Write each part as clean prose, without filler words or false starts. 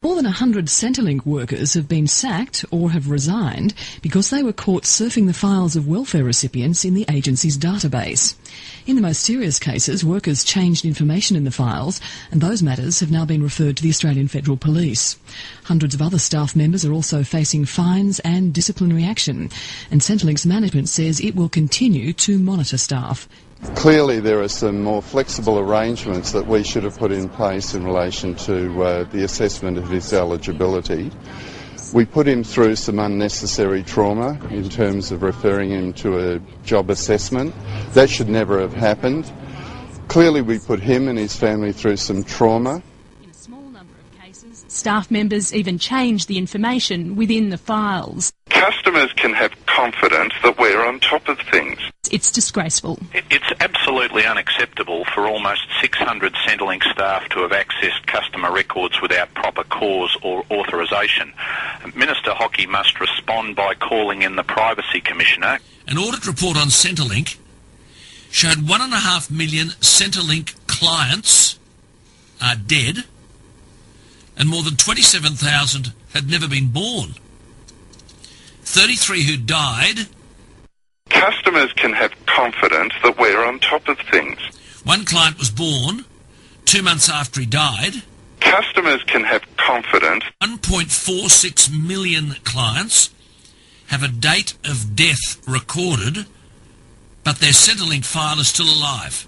More than 100 Centrelink workers have been sacked or have resigned because they were caught surfing the files of welfare recipients in the agency's database. In the most serious cases, workers changed information in the files, and those matters have now been referred to the Australian Federal Police. Hundreds of other staff members are also facing fines and disciplinary action, and Centrelink's management says it will continue to monitor staff. Clearly there are some more flexible arrangements that we should have put in place in relation to the assessment of his eligibility. We put him through some unnecessary trauma in terms of referring him to a job assessment. That should never have happened. Clearly we put him and his family through some trauma. In a small number of cases, staff members even changed the information within the files. Customers can have confidence that we're on top of things. It's disgraceful. It's absolutely unacceptable for almost 600 Centrelink staff to have accessed customer records without proper cause or authorisation. Minister Hockey must respond by calling in the Privacy Commissioner. An audit report on Centrelink showed 1.5 million Centrelink clients are dead and more than 27,000 had never been born. 33 who died. Customers can have confidence that we're on top of things. One client was born 2 months after he died. Customers can have confidence. 1.46 million clients have a date of death recorded, but their Centrelink file is still alive.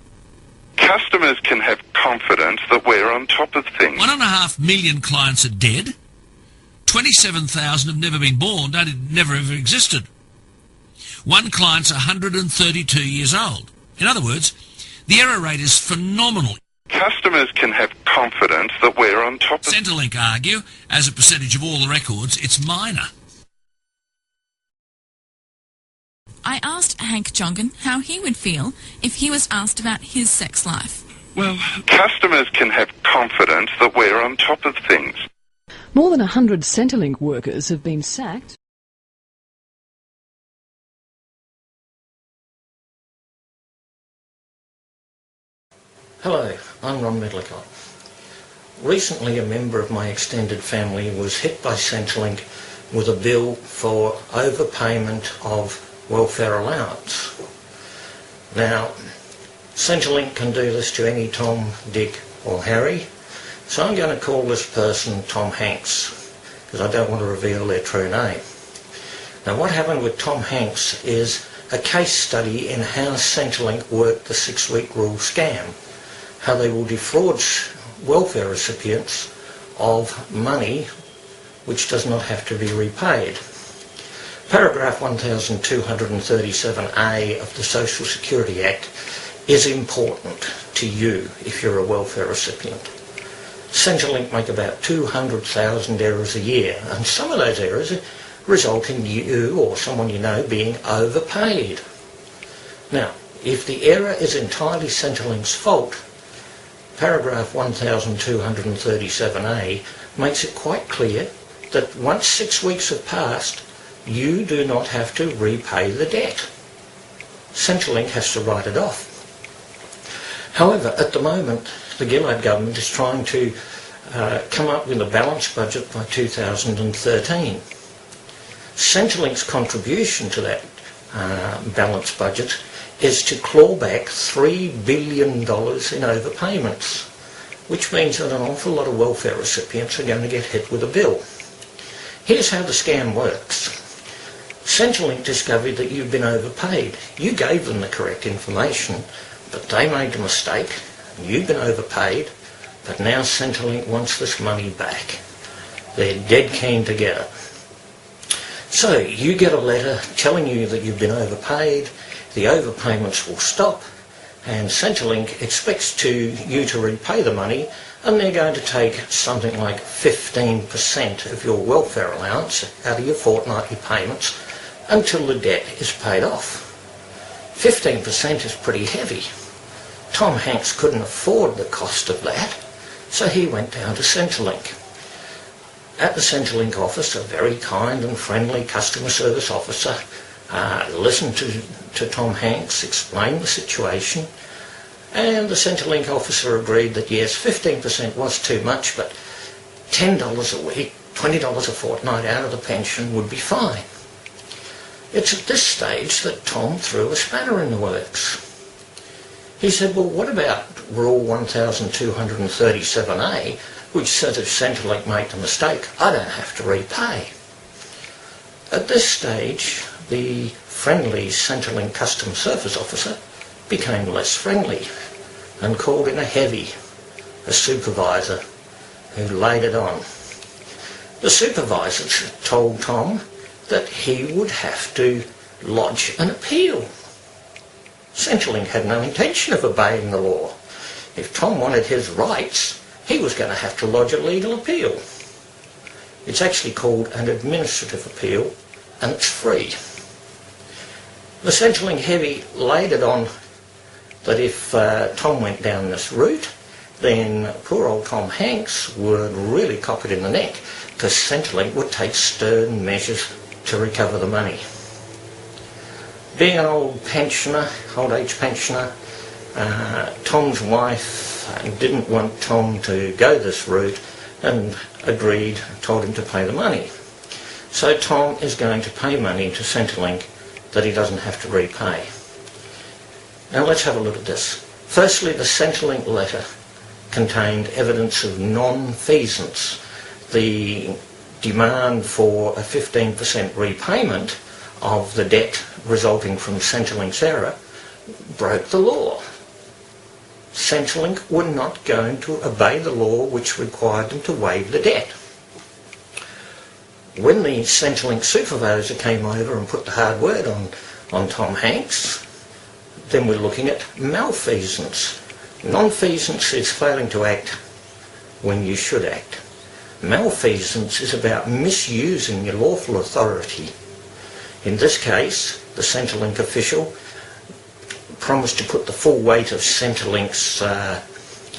Customers can have confidence that we're on top of things. 1.5 million clients are dead. 27,000 have never been born, never ever existed. One client's 132 years old. In other words, the error rate is phenomenal. Customers can have confidence that we're on top of... Centrelink argue, as a percentage of all the records, it's minor. I asked Hank Jongen how he would feel if he was asked about his sex life. Well, customers can have confidence that we're on top of things. More than 100 Centrelink workers have been sacked. Hello, I'm Ron Medlicott. Recently a member of my extended family was hit by Centrelink with a bill for overpayment of welfare allowance. Now, Centrelink can do this to any Tom, Dick or Harry, so I'm going to call this person Tom Hanks, because I don't want to reveal their true name. Now what happened with Tom Hanks is a case study in how Centrelink worked the 6-week rule scam, how they will defraud welfare recipients of money which does not have to be repaid. Paragraph 1237A of the Social Security Act is important to you if you're a welfare recipient. Centrelink make about 200,000 errors a year, and some of those errors result in you or someone you know being overpaid. Now, if the error is entirely Centrelink's fault, paragraph 1237A makes it quite clear that once 6 weeks have passed, you do not have to repay the debt. Centrelink has to write it off. However, at the moment, the Gillard government is trying to come up with a balanced budget by 2013. Centrelink's contribution to that balanced budget is to claw back $3 billion in overpayments, which means that an awful lot of welfare recipients are going to get hit with a bill. Here's how the scam works. Centrelink discovered that you've been overpaid. You gave them the correct information, but they made a mistake. You've been overpaid, but now Centrelink wants this money back. They're dead keen to get it. So you get a letter telling you that you've been overpaid, the overpayments will stop, and Centrelink expects you to repay the money, and they're going to take something like 15% of your welfare allowance out of your fortnightly payments until the debt is paid off. 15% is pretty heavy. Tom Hanks couldn't afford the cost of that, so he went down to Centrelink. At the Centrelink office, a very kind and friendly customer service officer listened to Tom Hanks, explained the situation, and the Centrelink officer agreed that yes, 15% was too much, but $10 a week, $20 a fortnight out of the pension would be fine. It's at this stage that Tom threw a spanner in the works. He said, well, what about Rule 1237A, which says if Centrelink make a mistake, I don't have to repay. At this stage, the friendly Centrelink customer service officer became less friendly and called in a supervisor, who laid it on. The supervisor told Tom that he would have to lodge an appeal. Centrelink had no intention of obeying the law. If Tom wanted his rights, he was going to have to lodge a legal appeal. It's actually called an administrative appeal, and it's free. The Centrelink heavy laid it on that if Tom went down this route, then poor old Tom Hanks would really cop it in the neck, because Centrelink would take stern measures to recover the money. Being an old age pensioner, Tom's wife didn't want Tom to go this route and told him to pay the money. So Tom is going to pay money to Centrelink that he doesn't have to repay. Now let's have a look at this. Firstly, the Centrelink letter contained evidence of non-feasance. The demand for a 15% repayment of the debt resulting from Centrelink's error broke the law. Centrelink were not going to obey the law which required them to waive the debt. When the Centrelink supervisor came over and put the hard word on Tom Hanks, then we're looking at malfeasance. Nonfeasance is failing to act when you should act. Malfeasance is about misusing your lawful authority. In this case, the Centrelink official promised to put the full weight of Centrelink's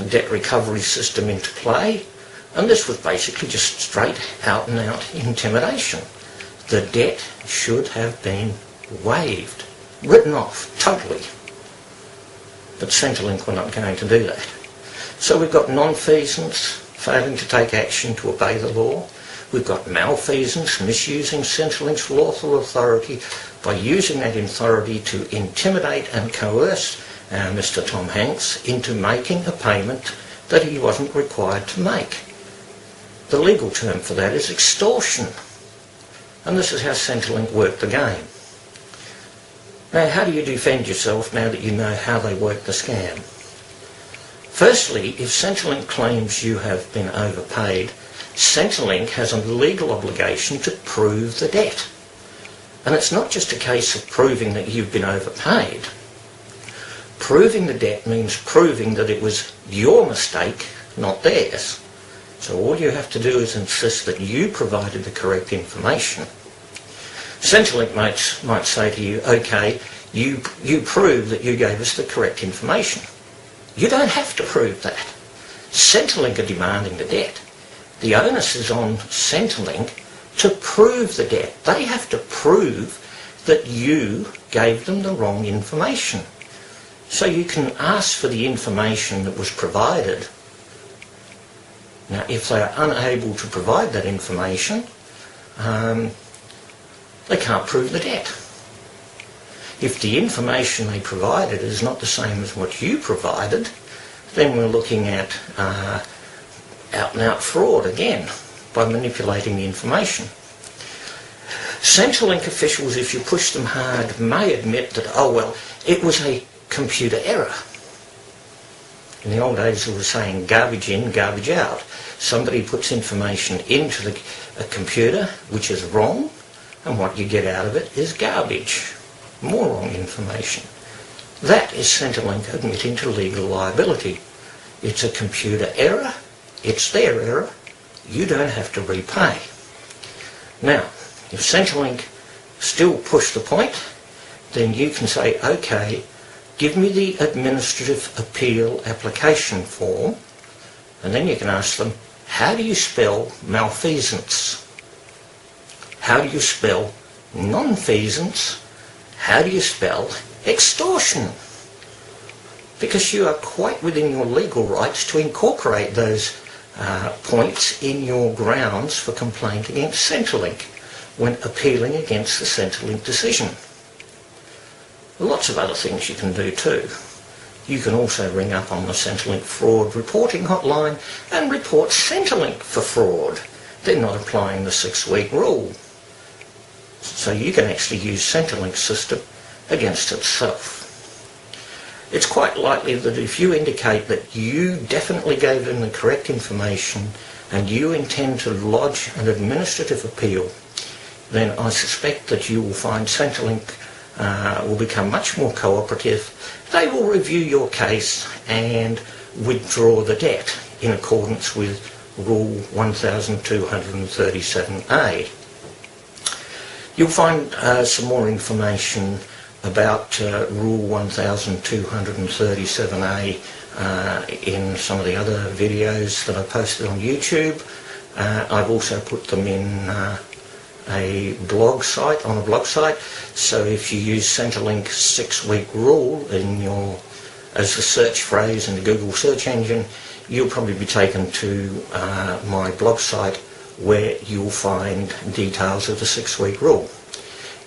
debt recovery system into play, and this was basically just straight out and out intimidation. The debt should have been waived, written off, totally. But Centrelink were not going to do that. So we've got nonfeasance, failing to take action to obey the law. We've got malfeasance, misusing Centrelink's lawful authority by using that authority to intimidate and coerce Mr. Tom Hanks into making a payment that he wasn't required to make. The legal term for that is extortion. And this is how Centrelink worked the game. Now, how do you defend yourself now that you know how they work the scam? Firstly, if Centrelink claims you have been overpaid, Centrelink has a legal obligation to prove the debt. And it's not just a case of proving that you've been overpaid. Proving the debt means proving that it was your mistake, not theirs. So all you have to do is insist that you provided the correct information. Centrelink might say to you, okay, you prove that you gave us the correct information. You don't have to prove that. Centrelink are demanding the debt. The onus is on Centrelink to prove the debt. They have to prove that you gave them the wrong information. So you can ask for the information that was provided. Now, if they are unable to provide that information, they can't prove the debt. If the information they provided is not the same as what you provided, then we're looking at out-and-out fraud again by manipulating the information. Centrelink officials, if you push them hard, may admit that, oh well, it was a computer error. In the old days they were saying garbage in, garbage out. Somebody puts information into a computer which is wrong, and what you get out of it is garbage. More wrong information. That is Centrelink admitting to legal liability. It's a computer error. It's their error. You don't have to repay. Now, if Centrelink still push the point, then you can say, okay, give me the administrative appeal application form, and then you can ask them, how do you spell malfeasance? How do you spell nonfeasance? How do you spell extortion? Because you are quite within your legal rights to incorporate those points in your grounds for complaint against Centrelink when appealing against the Centrelink decision. Lots of other things you can do too. You can also ring up on the Centrelink fraud reporting hotline and report Centrelink for fraud. They're not applying the 6-week rule. So you can actually use Centrelink's system against itself. It's quite likely that if you indicate that you definitely gave them the correct information and you intend to lodge an administrative appeal, then I suspect that you will find Centrelink will become much more cooperative. They will review your case and withdraw the debt in accordance with Rule 1237A. You'll find some more information about Rule 1237A in some of the other videos that I posted on YouTube. I've also put them in a blog site, so if you use Centrelink 6-week rule as the search phrase in the Google search engine, you'll probably be taken to my blog site where you'll find details of the 6-week rule.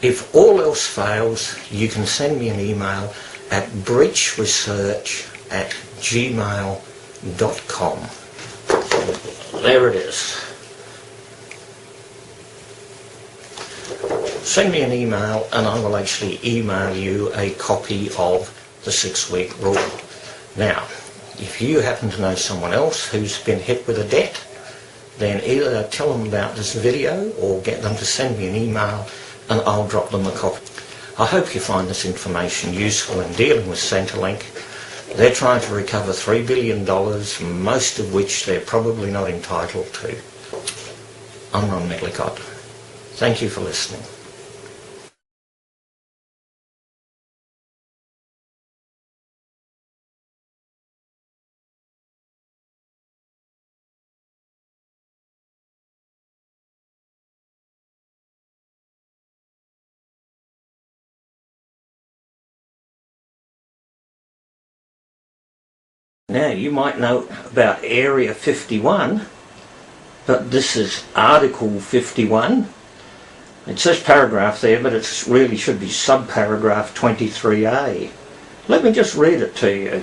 If all else fails, you can send me an email at breachresearch@gmail.com. There it is. Send me an email and I will actually email you a copy of the 6-week rule. Now, if you happen to know someone else who's been hit with a debt, then either tell them about this video or get them to send me an email and I'll drop them a copy. I hope you find this information useful in dealing with Centrelink. They're trying to recover $3 billion, most of which they're probably not entitled to. I'm Ron Medlicott. Thank you for listening. Now, you might know about Area 51, but this is Article 51. It says paragraph there, but it really should be subparagraph 23A. Let me just read it to you.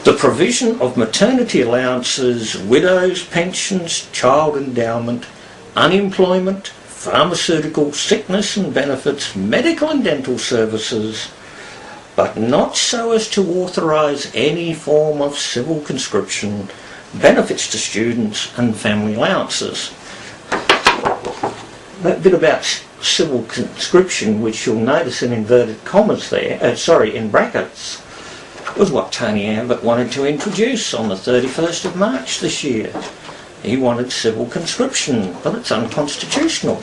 The provision of maternity allowances, widows' pensions, child endowment, unemployment, pharmaceutical, sickness and benefits, medical and dental services, but not so as to authorise any form of civil conscription, benefits to students and family allowances. That bit about civil conscription, which you'll notice in inverted commas there, in brackets, was what Tony Abbott wanted to introduce on the 31st of March this year. He wanted civil conscription, but it's unconstitutional.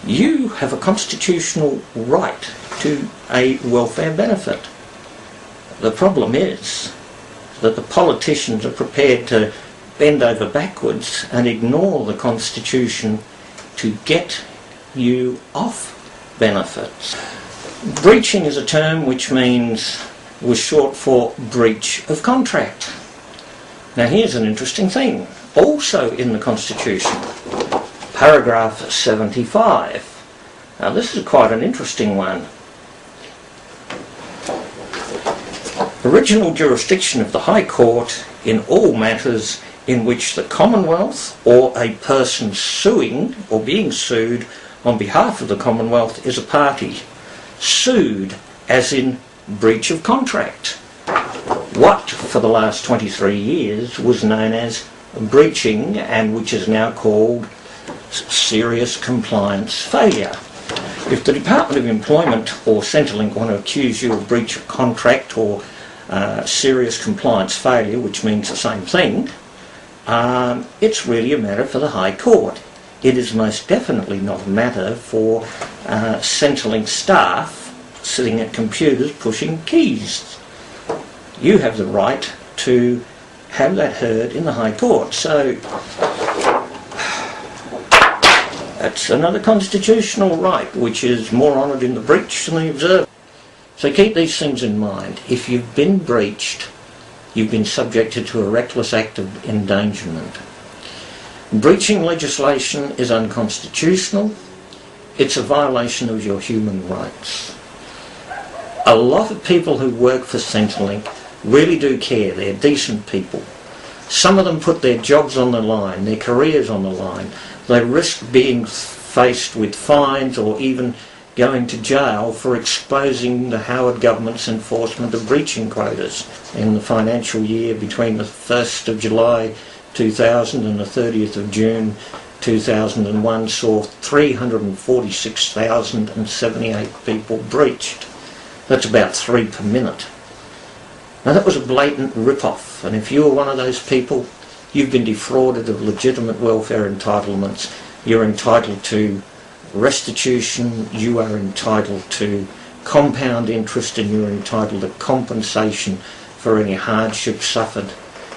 You have a constitutional right to a welfare benefit. The problem is that the politicians are prepared to bend over backwards and ignore the Constitution to get you off benefits. Breaching is a term which was short for breach of contract. Now here's an interesting thing. Also in the Constitution, paragraph 75. Now this is quite an interesting one. Original jurisdiction of the High Court in all matters in which the Commonwealth or a person suing or being sued on behalf of the Commonwealth is a party. Sued as in breach of contract. What for the last 23 years was known as breaching and which is now called serious compliance failure. If the Department of Employment or Centrelink want to accuse you of breach of contract or serious compliance failure, which means the same thing, it's really a matter for the High Court. It is most definitely not a matter for Centrelink staff sitting at computers pushing keys. You have the right to have that heard in the High Court. So that's another constitutional right which is more honoured in the breach than the observer. So keep these things in mind. If you've been breached, you've been subjected to a reckless act of endangerment. Breaching legislation is unconstitutional. It's a violation of your human rights. A lot of people who work for Centrelink really do care. They're decent people. Some of them put their jobs on the line, their careers on the line. They risk being faced with fines or even going to jail for exposing the Howard government's enforcement of breaching quotas in the financial year between the 1st of July 2000 and the 30th of June 2001 saw 346,078 people breached. That's about 3 per minute. Now that was a blatant rip-off, and if you were one of those people, you've been defrauded of legitimate welfare entitlements. You're entitled to restitution, you are entitled to compound interest, and you're entitled to compensation for any hardship suffered.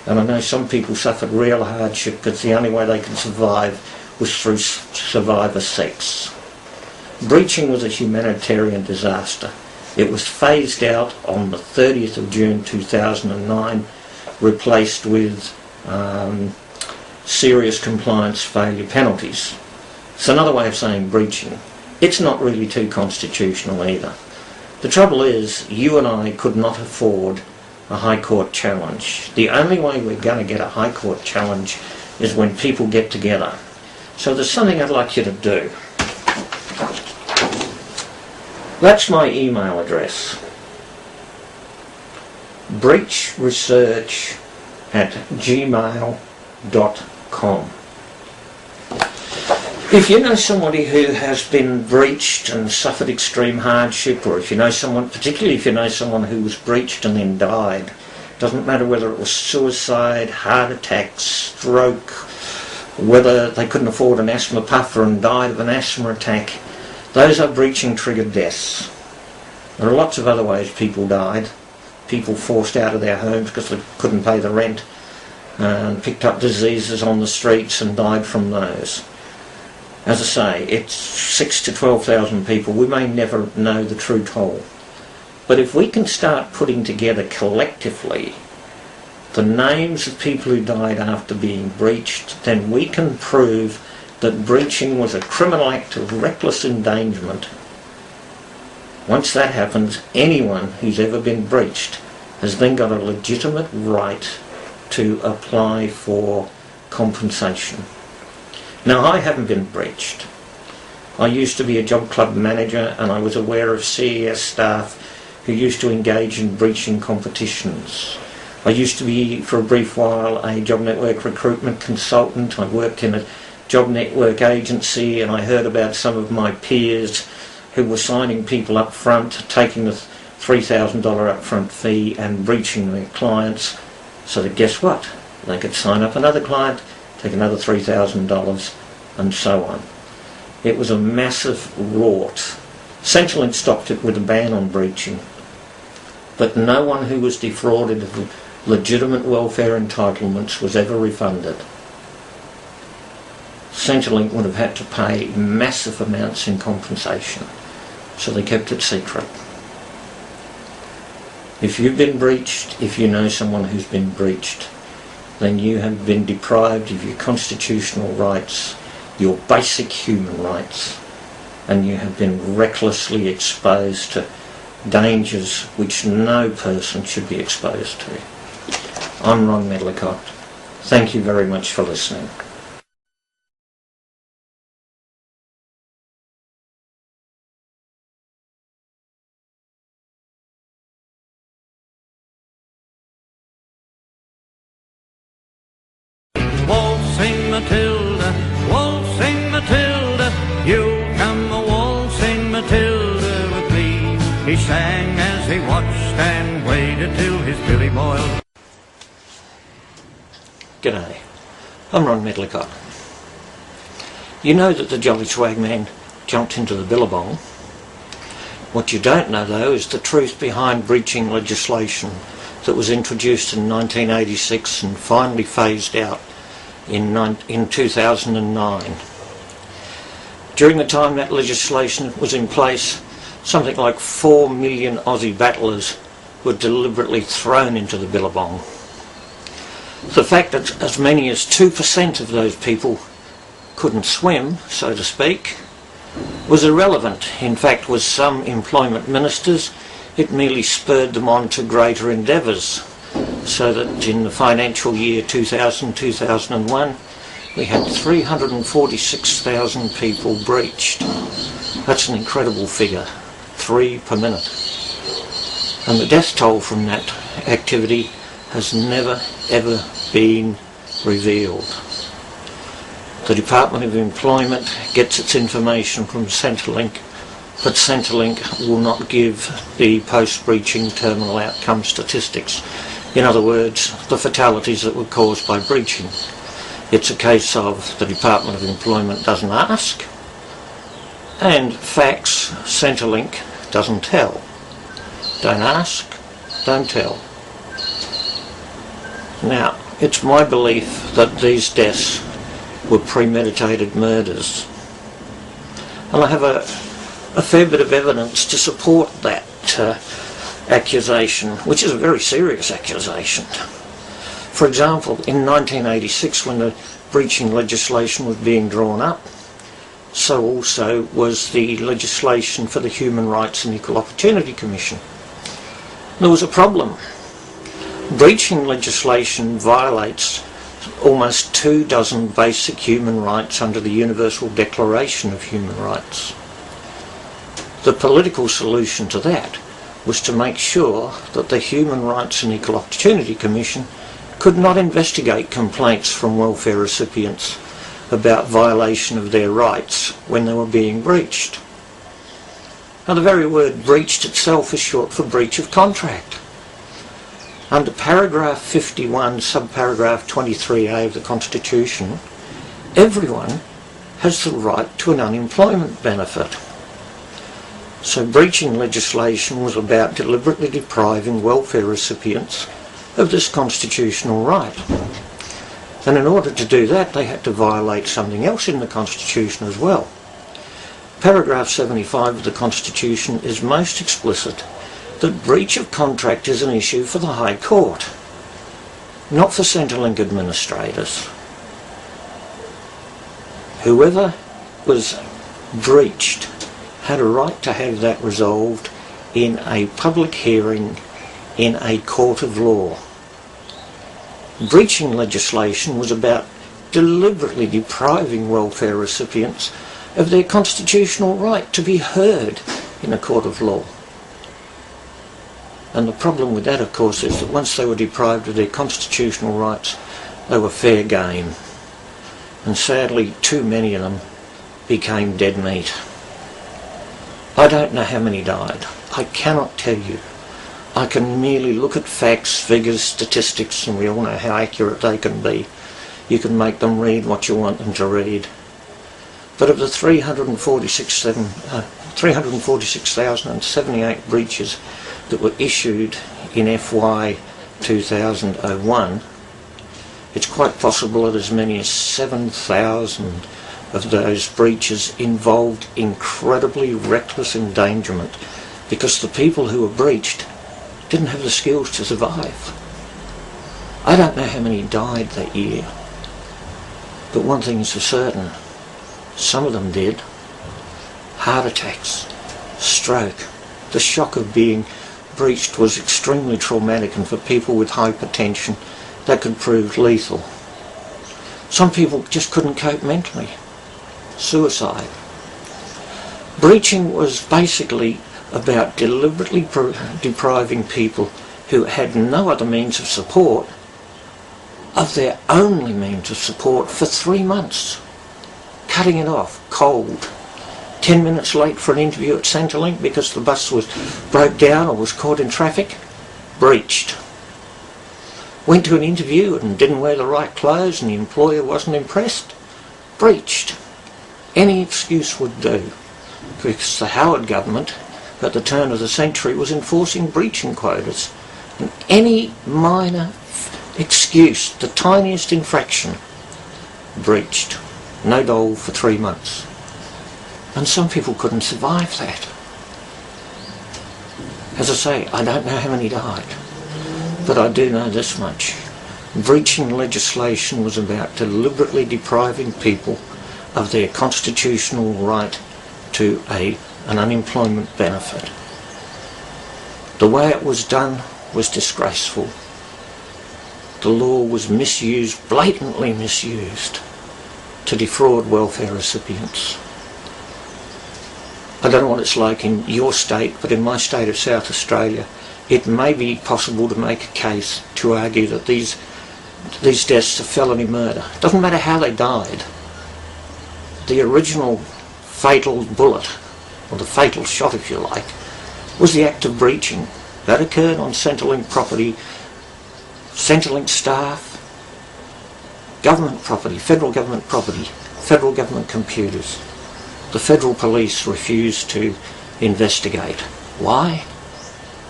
And I know some people suffered real hardship because the only way they could survive was through survivor sex. Breaching was a humanitarian disaster. It was phased out on the 30th of June 2009, replaced with serious compliance failure penalties. It's another way of saying breaching. It's not really too constitutional either. The trouble is, you and I could not afford a High Court challenge. The only way we're going to get a High Court challenge is when people get together. So there's something I'd like you to do. That's my email address. breachresearch@gmail.com. centrelink.com. If you know somebody who has been breached and suffered extreme hardship, or if you know someone, particularly if you know someone who was breached and then died, doesn't matter whether it was suicide, heart attack, stroke, whether they couldn't afford an asthma puffer and died of an asthma attack, those are breaching triggered deaths. There are lots of other ways people died. People forced out of their homes because they couldn't pay the rent, and picked up diseases on the streets and died from those. As I say, it's 6,000 to 12,000 people. We may never know the true toll. But if we can start putting together collectively the names of people who died after being breached, then we can prove that breaching was a criminal act of reckless endangerment. Once that happens, anyone who's ever been breached has then got a legitimate right to apply for compensation. Now, I haven't been breached. I used to be a job club manager, and I was aware of CES staff who used to engage in breaching competitions. I used to be, for a brief while, a job network recruitment consultant. I worked in a job network agency, and I heard about some of my peers who were signing people up front, taking the $3,000 upfront fee and breaching their clients, so that guess what? They could sign up another client, take another $3,000, and so on. It was a massive rort. Centrelink stopped it with a ban on breaching, but no one who was defrauded of legitimate welfare entitlements was ever refunded. Centrelink would have had to pay massive amounts in compensation, so they kept it secret. If you've been breached, if you know someone who's been breached, then you have been deprived of your constitutional rights, your basic human rights, and you have been recklessly exposed to dangers which no person should be exposed to. I'm Ron Medlicott. Thank you very much for listening. Waltzing Matilda, waltzing Matilda, you come a waltzing Matilda with me. He sang as he watched and waited till his billy boiled. G'day, I'm Ron Medlicott. You know that the Jolly Swagman jumped into the billabong. What you don't know, though, is the truth behind breaching legislation that was introduced in 1986 and finally phased out in 2009. During the time that legislation was in place, something like 4 million Aussie battlers were deliberately thrown into the billabong. The fact that as many as 2% of those people couldn't swim, so to speak, was irrelevant. In fact, with some employment ministers, it merely spurred them on to greater endeavours, so that in the financial year 2000-2001 we had 346,000 people breached. That's an incredible figure, 3 per minute. And the death toll from that activity has never ever been revealed. The Department of Employment gets its information from Centrelink, but Centrelink will not give the post-breaching terminal outcome statistics. In other words, the fatalities that were caused by breaching. It's a case of the Department of Employment doesn't ask, and facts Centrelink doesn't tell. Don't ask, don't tell. Now, it's my belief that these deaths were premeditated murders. And I have a fair bit of evidence to support that accusation, which is a very serious accusation. For example, in 1986, when the breaching legislation was being drawn up, so also was the legislation for the Human Rights and Equal Opportunity Commission. There was a problem. Breaching legislation violates almost 24 basic human rights under the Universal Declaration of Human Rights. The political solution to that was to make sure that the Human Rights and Equal Opportunity Commission could not investigate complaints from welfare recipients about violation of their rights when they were being breached. Now, the very word breached itself is short for breach of contract. Under paragraph 51, subparagraph 23A of the Constitution, everyone has the right to an unemployment benefit. So breaching legislation was about deliberately depriving welfare recipients of this constitutional right. And in order to do that, they had to violate something else in the Constitution as well. Paragraph 75 of the Constitution is most explicit that breach of contract is an issue for the High Court, not for Centrelink administrators. Whoever was breached had a right to have that resolved in a public hearing in a court of law. Breaching legislation was about deliberately depriving welfare recipients of their constitutional right to be heard in a court of law. And the problem with that, of course, is that once they were deprived of their constitutional rights, they were fair game. And sadly, too many of them became dead meat. I don't know how many died. I cannot tell you. I can merely look at facts, figures, statistics, and we all know how accurate they can be. You can make them read what you want them to read. But of the 346,078 breaches that were issued in FY 2001, it's quite possible that as many as 7,000 of those breaches involved incredibly reckless endangerment because the people who were breached didn't have the skills to survive. I don't know how many died that year, but one thing is for certain, some of them did. Heart attacks, stroke. The shock of being breached was extremely traumatic, and for people with hypertension that could prove lethal. Some people just couldn't cope mentally. Suicide. Breaching was basically about deliberately depriving people who had no other means of support of their only means of support for 3 months. Cutting it off, cold. 10 minutes late for an interview at Centrelink because the bus broke down or was caught in traffic. Breached. Went to an interview and didn't wear the right clothes and the employer wasn't impressed. Breached. Any excuse would do, because the Howard government at the turn of the century was enforcing breaching quotas. And any minor excuse, the tiniest infraction, breached. No dole for 3 months. And some people couldn't survive that. As I say, I don't know how many died, but I do know this much. Breaching legislation was about deliberately depriving people of their constitutional right to an unemployment benefit. The way it was done was disgraceful. The law was misused, blatantly misused, to defraud welfare recipients. I don't know what it's like in your state, but in my state of South Australia, it may be possible to make a case to argue that these deaths are felony murder. It doesn't matter how they died. The original fatal bullet, or the fatal shot if you like, was the act of breaching. That occurred on Centrelink property, Centrelink staff, government property, federal government computers. The federal police refused to investigate. Why?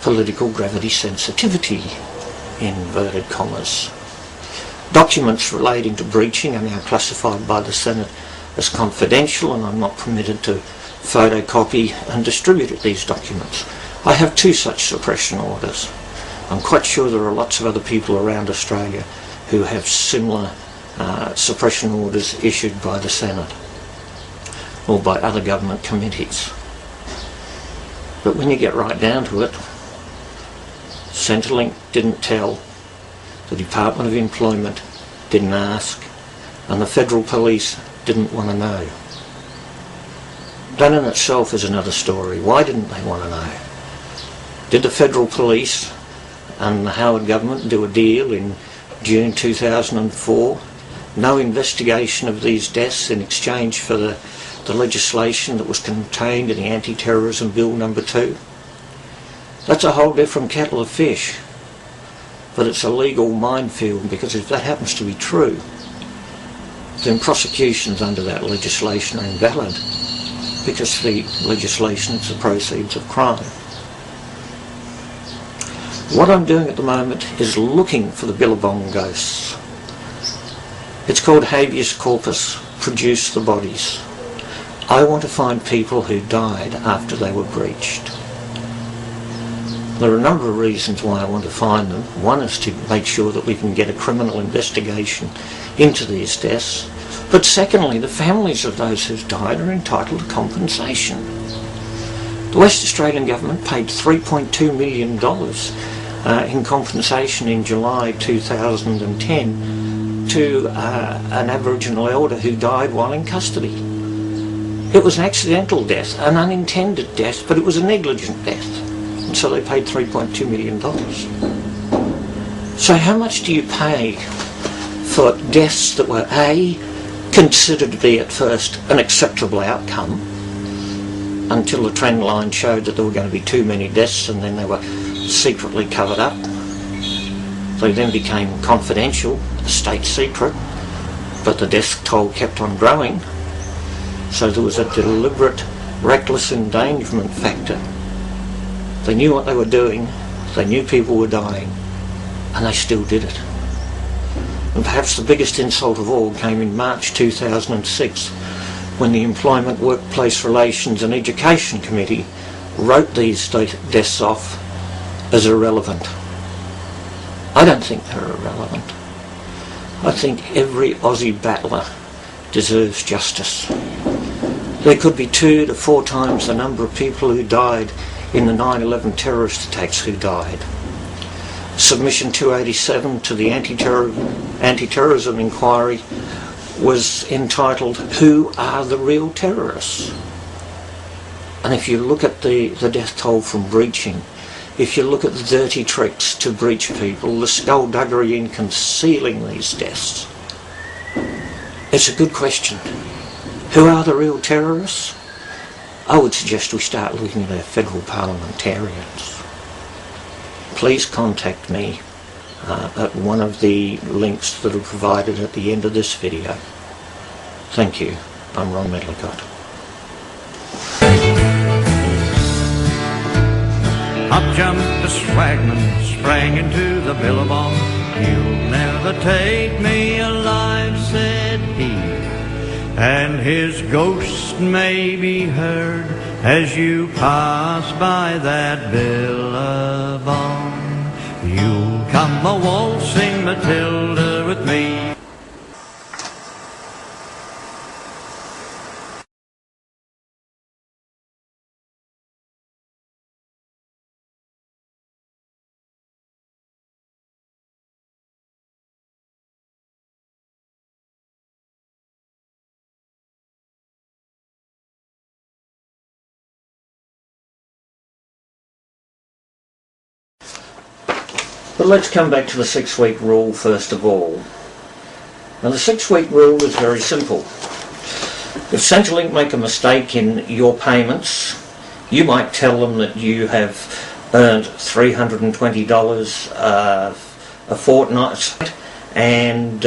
Political gravity sensitivity, inverted commas. Documents relating to breaching are now classified by the Senate as confidential, and I'm not permitted to photocopy and distribute these documents. I have 2 such suppression orders. I'm quite sure there are lots of other people around Australia who have similar suppression orders issued by the Senate or by other government committees. But when you get right down to it, Centrelink didn't tell, the Department of Employment didn't ask, and the federal police didn't want to know. That in itself is another story. Why didn't they want to know? Did the federal police and the Howard government do a deal in June 2004. No investigation of these deaths in exchange for the legislation that was contained in the Anti-Terrorism Bill number 2. That's a whole different kettle of fish. But it's a legal minefield, because if that happens to be true, then prosecutions under that legislation are invalid, because the legislation is the proceeds of crime. What I'm doing at the moment is looking for the Billabong ghosts. It's called habeas corpus, produce the bodies. I want to find people who died after they were breached. There are a number of reasons why I want to find them. One is to make sure that we can get a criminal investigation into these deaths. But secondly, the families of those who've died are entitled to compensation. The West Australian Government paid $3.2 million in compensation in July 2010 to an Aboriginal elder who died while in custody. It was an accidental death, an unintended death, but it was a negligent death. And so they paid $3.2 million. So how much do you pay for deaths that were A, considered to be at first an acceptable outcome, until the trend line showed that there were going to be too many deaths, and then they were secretly covered up. They then became confidential, a state secret, but the death toll kept on growing. So there was a deliberate, reckless endangerment factor. They knew what they were doing, they knew people were dying, and they still did it. And perhaps the biggest insult of all came in March 2006, when the Employment, Workplace Relations and Education Committee wrote these deaths off as irrelevant. I don't think they're irrelevant. I think every Aussie battler deserves justice. There could be 2 to 4 times the number of people who died in the 9/11 terrorist attacks who died. Submission 287 to the anti-terrorism inquiry was entitled, "Who are the real terrorists?" And if you look at the death toll from breaching, if you look at the dirty tricks to breach people, the skullduggery in concealing these deaths, it's a good question. Who are the real terrorists? I would suggest we start looking at our federal parliamentarians. Please contact me at one of the links that are provided at the end of this video. Thank you. I'm Ron Medlicott. Up jumped the swagman, sprang into the billabong. "You'll never take me alive," said he, "and his ghost may be heard as you pass by that billabong. You'll come a waltzing Matilda with me." But let's come back to the 6-week rule first of all. Now the 6-week rule is very simple. If Centrelink make a mistake in your payments, you might tell them that you have earned $320 a fortnight, and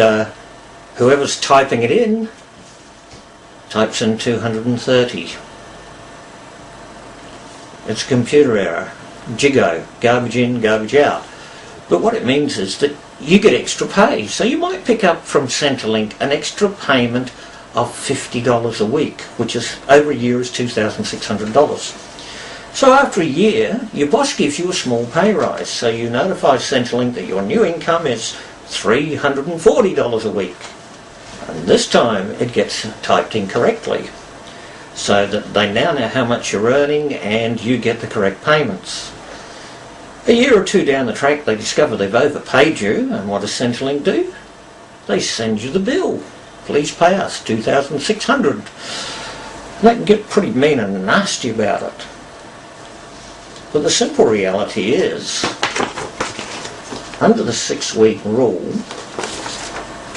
whoever's typing it in types in 230. It's a computer error. Jiggo, garbage in, garbage out. But what it means is that you get extra pay. So you might pick up from Centrelink an extra payment of $50 a week, which is over a year is $2,600. So after a year, your boss gives you a small pay rise. So you notify Centrelink that your new income is $340 a week. And this time it gets typed in correctly, so that they now know how much you're earning and you get the correct payments. A year or two down the track, they discover they've overpaid you, and what does Centrelink do? They send you the bill. Please pay us $2,600. They can get pretty mean and nasty about it. But the simple reality is under the 6-week rule,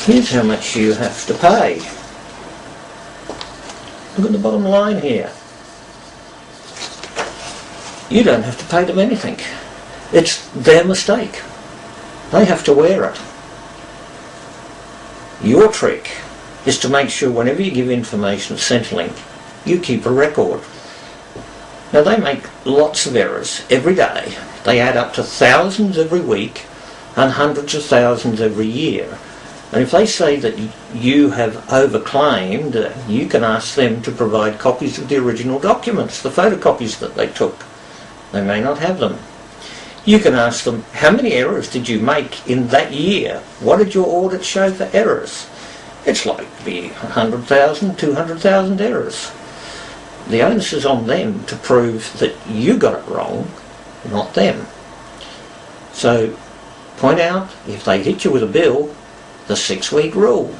here's how much you have to pay. Look at the bottom line here. You don't have to pay them anything. It's their mistake. They have to wear it. Your trick is to make sure whenever you give information to Centrelink, you keep a record. Now they make lots of errors every day. They add up to thousands every week and hundreds of thousands every year. And if they say that you have overclaimed, you can ask them to provide copies of the original documents, the photocopies that they took. They may not have them. You can ask them, how many errors did you make in that year? What did your audit show for errors? It's like to be 100,000, 200,000 errors. The onus is on them to prove that you got it wrong, not them. So point out, if they hit you with a bill, the 6-week rule.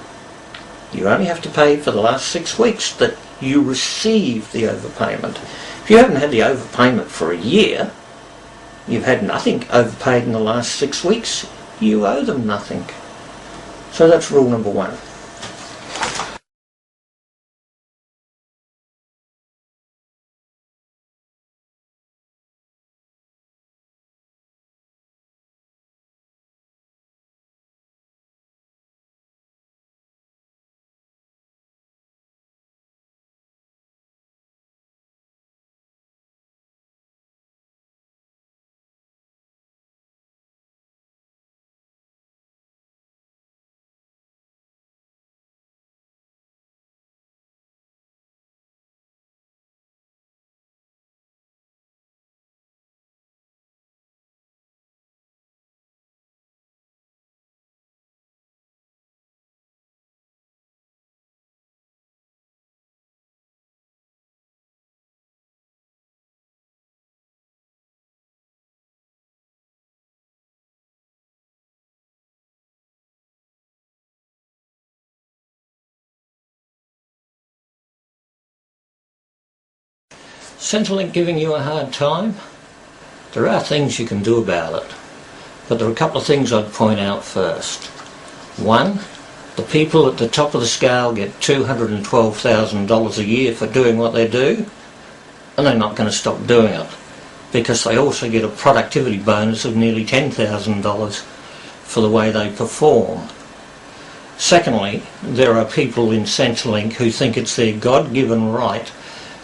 You only have to pay for the last 6 weeks that you received the overpayment. If you haven't had the overpayment for a year, you've had nothing overpaid in the last 6 weeks, you owe them nothing. So that's rule number 1. Centrelink giving you a hard time? There are things you can do about it, but there are a couple of things I'd point out first. 1, the people at the top of the scale get $212,000 a year for doing what they do, and they're not going to stop doing it, because they also get a productivity bonus of nearly $10,000 for the way they perform. Secondly, there are people in Centrelink who think it's their God-given right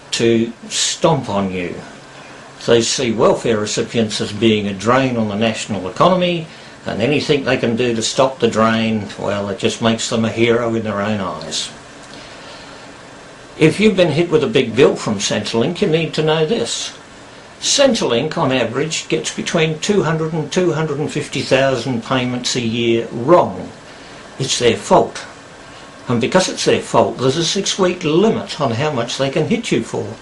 to stomp on you. They see welfare recipients as being a drain on the national economy, and anything they can do to stop the drain, well, it just makes them a hero in their own eyes. If you've been hit with a big bill from Centrelink, you need to know this. Centrelink, on average, gets between 200 and 250,000 payments a year wrong. It's their fault. And because it's their fault, there's a 6-week limit on how much they can hit you for.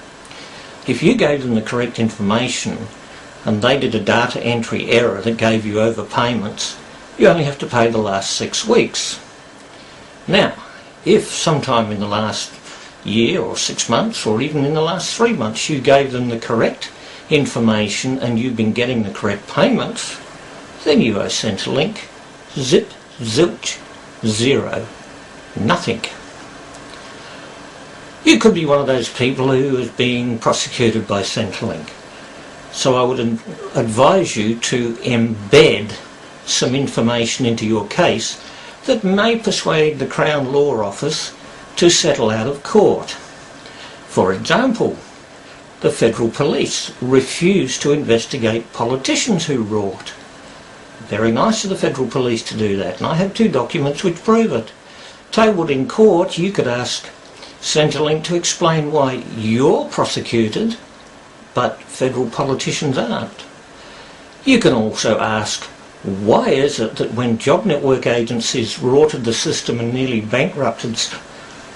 If you gave them the correct information and they did a data entry error that gave you overpayments, you only have to pay the last 6 weeks. Now, if sometime in the last year or 6 months or even in the last 3 months you gave them the correct information and you've been getting the correct payments, then you owe Centrelink zip, zilch, zero. Nothing. You could be one of those people who is being prosecuted by Centrelink. So I would advise you to embed some information into your case that may persuade the Crown Law Office to settle out of court. For example, the Federal Police refused to investigate politicians who wrought. Very nice of the Federal Police to do that, and I have 2 documents which prove it. Tabled in court, you could ask Centrelink to explain why you're prosecuted, but federal politicians aren't. You can also ask, why is it that when job network agencies rorted the system and nearly bankrupted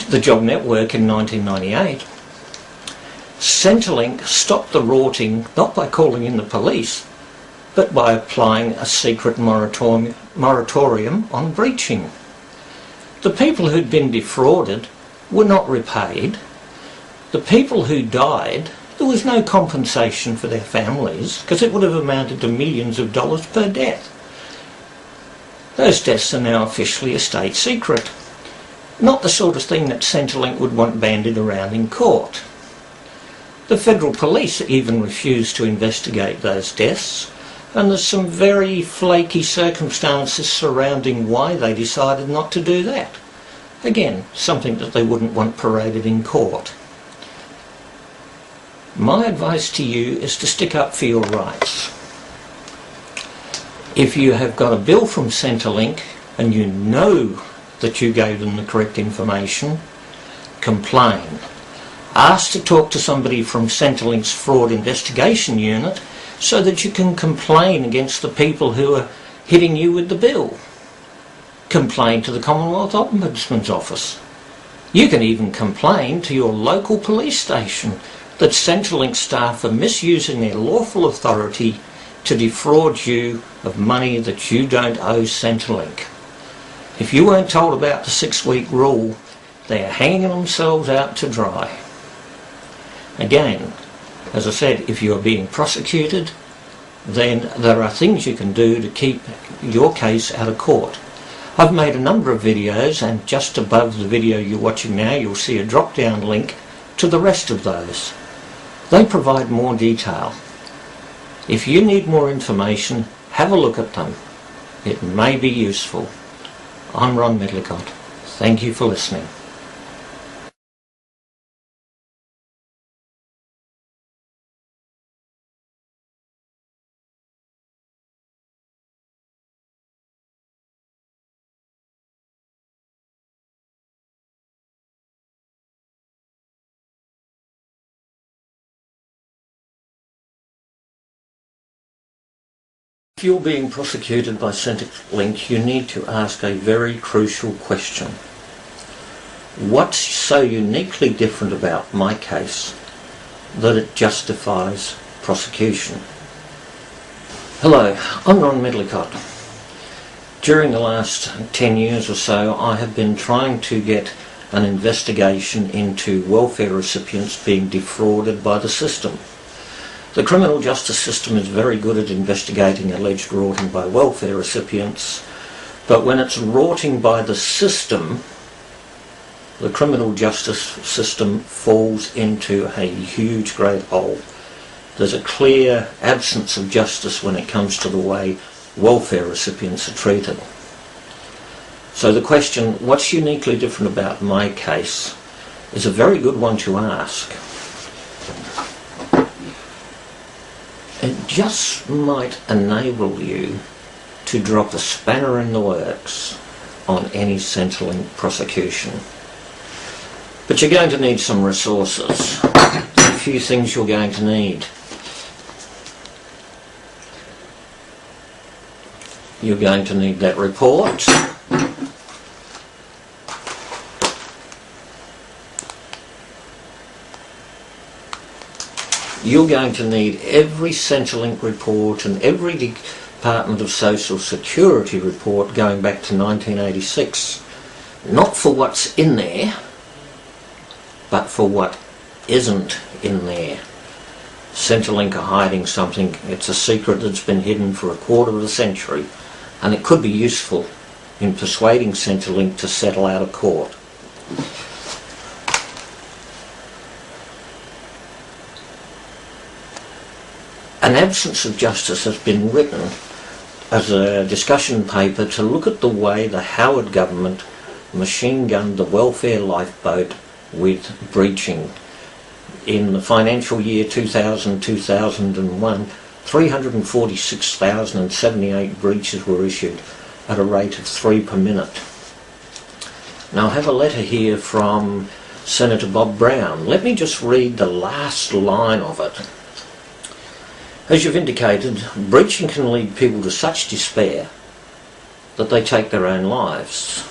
the job network in 1998, Centrelink stopped the rorting not by calling in the police, but by applying a secret moratorium on breaching. The people who'd been defrauded were not repaid. The people who died, there was no compensation for their families because it would have amounted to millions of dollars per death. Those deaths are now officially a state secret. Not the sort of thing that Centrelink would want bandied around in court. The federal police even refused to investigate those deaths, and there's some very flaky circumstances surrounding why they decided not to do that. Again, something that they wouldn't want paraded in court. My advice to you is to stick up for your rights. If you have got a bill from Centrelink and you know that you gave them the correct information, complain. Ask to talk to somebody from Centrelink's fraud investigation unit so that you can complain against the people who are hitting you with the bill. Complain to the Commonwealth Ombudsman's office. You can even complain to your local police station that Centrelink staff are misusing their lawful authority to defraud you of money that you don't owe Centrelink. If you weren't told about the 6-week rule, they are hanging themselves out to dry. Again, as I said, if you are being prosecuted, then there are things you can do to keep your case out of court. I've made a number of videos, and just above the video you're watching now you'll see a drop-down link to the rest of those. They provide more detail. If you need more information, have a look at them. It may be useful. I'm Ron Medlicott. Thank you for listening. If you're being prosecuted by Centrelink, you need to ask a very crucial question. What's so uniquely different about my case that it justifies prosecution? Hello, I'm Ron Medlicott. During the last 10 years or so, I have been trying to get an investigation into welfare recipients being defrauded by the system. The criminal justice system is very good at investigating alleged rorting by welfare recipients, but when it's rorting by the system, the criminal justice system falls into a huge great hole. There's a clear absence of justice when it comes to the way welfare recipients are treated. So the question, what's uniquely different about my case, is a very good one to ask. It just might enable you to drop a spanner in the works on any Centrelink prosecution. But you're going to need some resources. There's a few things you're going to need. You're going to need that report. You're going to need every Centrelink report and every Department of Social Security report going back to 1986. Not for what's in there, but for what isn't in there. Centrelink are hiding something. It's a secret that's been hidden for a quarter of a century, and it could be useful in persuading Centrelink to settle out of court. An absence of justice has been written as a discussion paper to look at the way the Howard government machine-gunned the welfare lifeboat with breaching. In the financial year 2000-2001, 346,078 breaches were issued at a rate of 3 per minute. Now I have a letter here from Senator Bob Brown. Let me just read the last line of it. As you've indicated, breaching can lead people to such despair that they take their own lives.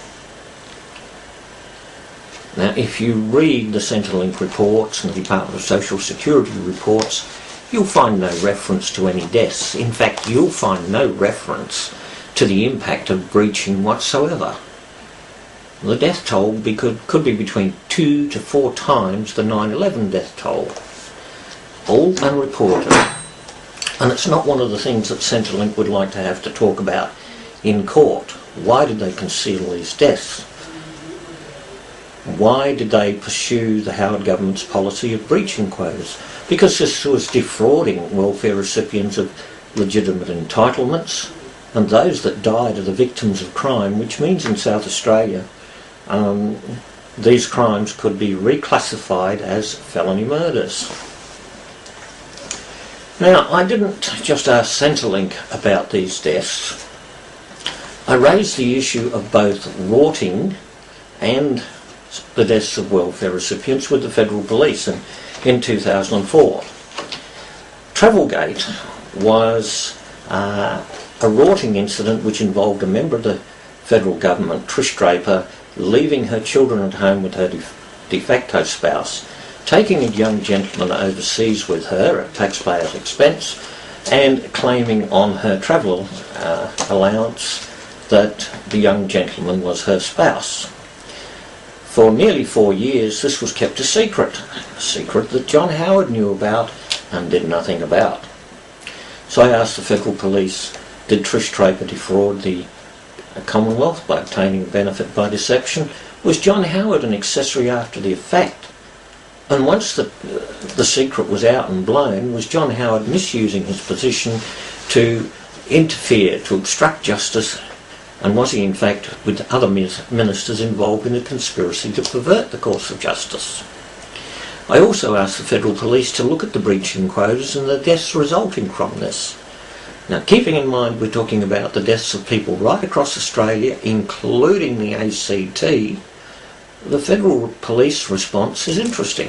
Now, if you read the Centrelink reports and the Department of Social Security reports, you'll find no reference to any deaths. In fact, you'll find no reference to the impact of breaching whatsoever. The death toll could be between 2 to 4 times the 9/11 death toll. All unreported. And it's not one of the things that Centrelink would like to have to talk about in court. Why did they conceal these deaths? Why did they pursue the Howard government's policy of breaching quotas? Because this was defrauding welfare recipients of legitimate entitlements, and those that died are the victims of crime, which means in South Australia these crimes could be reclassified as felony murders. Now, I didn't just ask Centrelink about these deaths. I raised the issue of both rorting and the deaths of welfare recipients with the Federal Police in 2004. Travelgate was a rorting incident which involved a member of the federal government, Trish Draper, leaving her children at home with her de facto spouse, taking a young gentleman overseas with her at taxpayers' expense, and claiming on her travel allowance that the young gentleman was her spouse. For nearly 4 years this was kept a secret that John Howard knew about and did nothing about. So I asked the Federal Police, did Trish Draper defraud the Commonwealth by obtaining benefit by deception? Was John Howard an accessory after the fact? And once the secret was out and blown, was John Howard misusing his position to interfere, to obstruct justice, and was he in fact with other ministers involved in a conspiracy to pervert the course of justice? I also asked the Federal Police to look at the breaching quotas and the deaths resulting from this. Now, keeping in mind we're talking about the deaths of people right across Australia, including the ACT, the Federal Police response is interesting.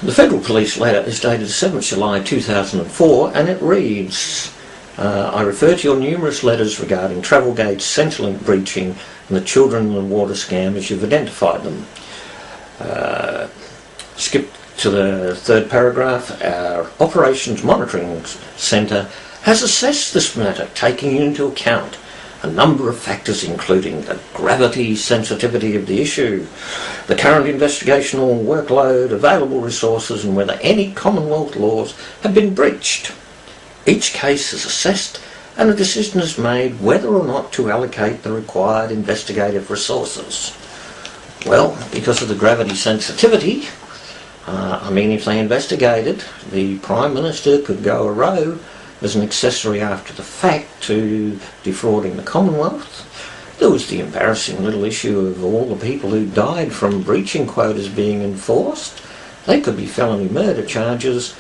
The Federal Police letter is dated 7th July 2004 and it reads, I refer to your numerous letters regarding Travelgate, Centrelink breaching and the children in the water scam as you've identified them. Skip to the third paragraph. Our Operations Monitoring Centre has assessed this matter, taking into account a number of factors including the gravity, sensitivity of the issue, the current investigational workload, available resources and whether any Commonwealth laws have been breached. Each case is assessed and a decision is made whether or not to allocate the required investigative resources. Well, because of the gravity sensitivity, if they investigated, the Prime Minister could go a row as an accessory after the fact to defrauding the Commonwealth. There was the embarrassing little issue of all the people who died from breaching quotas being enforced. They could be felony murder charges.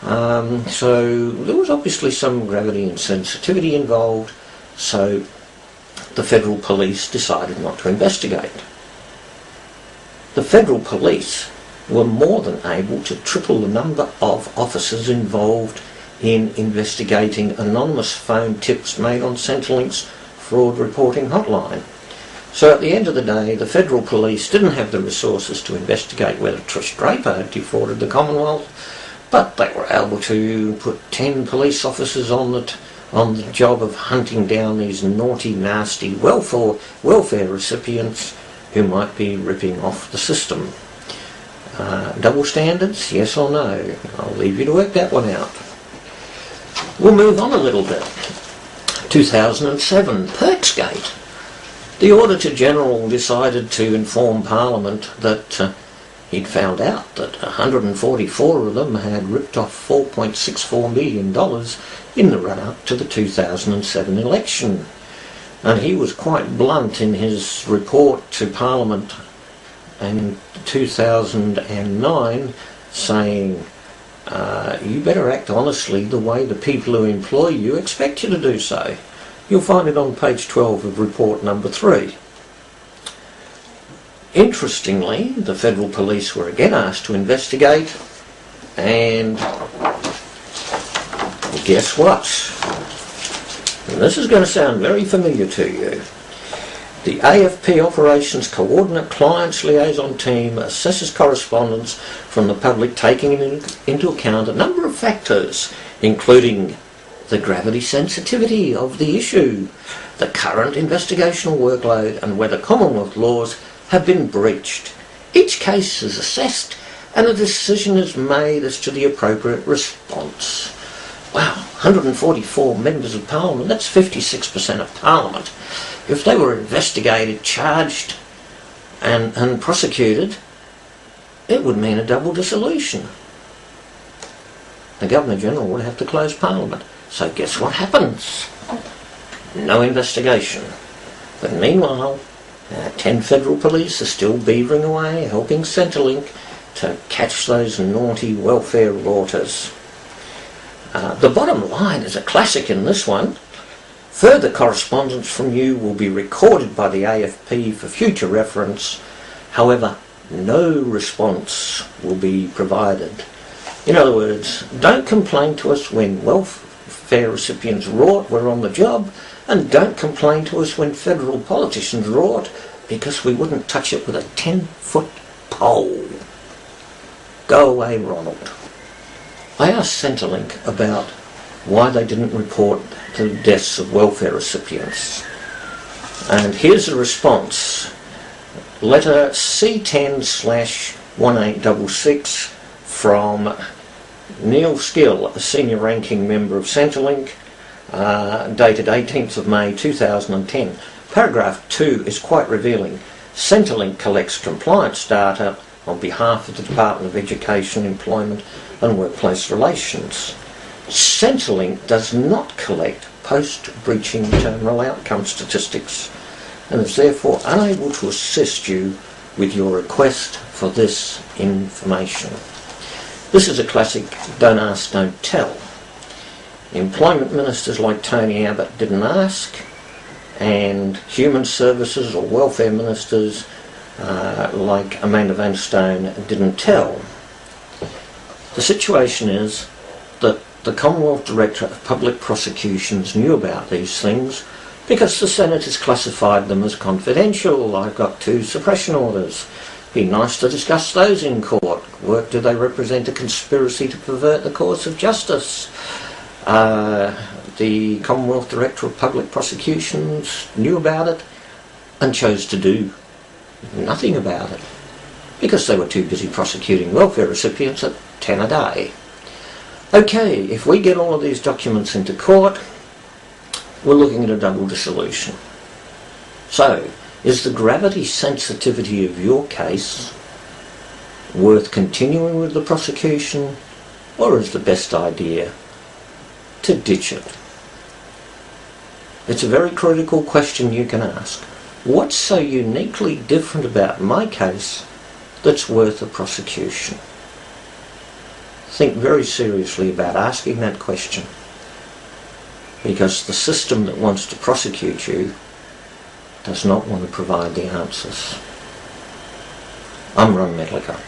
So there was obviously some gravity and sensitivity involved, so the Federal Police decided not to investigate. The Federal Police were more than able to triple the number of officers involved in investigating anonymous phone tips made on Centrelink's fraud reporting hotline. So at the end of the day, the Federal Police didn't have the resources to investigate whether Trish Draper had defrauded the Commonwealth, but they were able to put 10 police officers on the job of hunting down these naughty, nasty welfare recipients who might be ripping off the system. Double standards, yes or no? I'll leave you to work that one out. We'll move on a little bit. 2007, Perksgate. The Auditor-General decided to inform Parliament that he'd found out that 144 of them had ripped off $4.64 million in the run-up to the 2007 election. And he was quite blunt in his report to Parliament in 2009, saying, you better act honestly the way the people who employ you expect you to do so. You'll find it on page 12 of report number 3. Interestingly, the Federal Police were again asked to investigate, and guess what? And this is going to sound very familiar to you. The AFP Operations Coordinate Clients Liaison Team assesses correspondence from the public taking into account a number of factors, including the gravity sensitivity of the issue, the current investigational workload, and whether Commonwealth laws have been breached. Each case is assessed and a decision is made as to the appropriate response. Wow, 144 members of Parliament, that's 56% of Parliament. If they were investigated, charged and prosecuted, it would mean a double dissolution. The Governor-General would have to close Parliament. So guess what happens? No investigation. But meanwhile, 10 federal police are still beavering away, helping Centrelink to catch those naughty welfare rorters. The bottom line is a classic in this one. Further correspondence from you will be recorded by the AFP for future reference. However, no response will be provided. In other words, don't complain to us when welfare recipients rort, we're on the job, and don't complain to us when federal politicians rort because we wouldn't touch it with a 10-foot pole. Go away, Ronald. I asked Centrelink about why they didn't report the deaths of welfare recipients. And here's a response. Letter C10/1866 from Neil Skill, a senior ranking member of Centrelink, dated 18th of May 2010. Paragraph 2 is quite revealing. Centrelink collects compliance data on behalf of the Department of Education, Employment and Workplace Relations. Centrelink does not collect post-breaching terminal outcome statistics and is therefore unable to assist you with your request for this information. This is a classic don't ask, don't tell. Employment ministers like Tony Abbott didn't ask, and human services or welfare ministers like Amanda Van Stone didn't tell. The situation is that the Commonwealth Directorate of Public Prosecutions knew about these things because the Senate has classified them as confidential. I've got 2 suppression orders. Be nice to discuss those in court. Do they represent a conspiracy to pervert the course of justice? The Commonwealth Director of Public Prosecutions knew about it and chose to do nothing about it because they were too busy prosecuting welfare recipients at 10 a day. Okay, if we get all of these documents into court, we're looking at a double dissolution. So, is the gravity sensitivity of your case worth continuing with the prosecution, or is the best idea to ditch it? It's a very critical question you can ask. What's so uniquely different about my case that's worth a prosecution? Think very seriously about asking that question, because the system that wants to prosecute you does not want to provide the answers. I'm Ron Medlicker.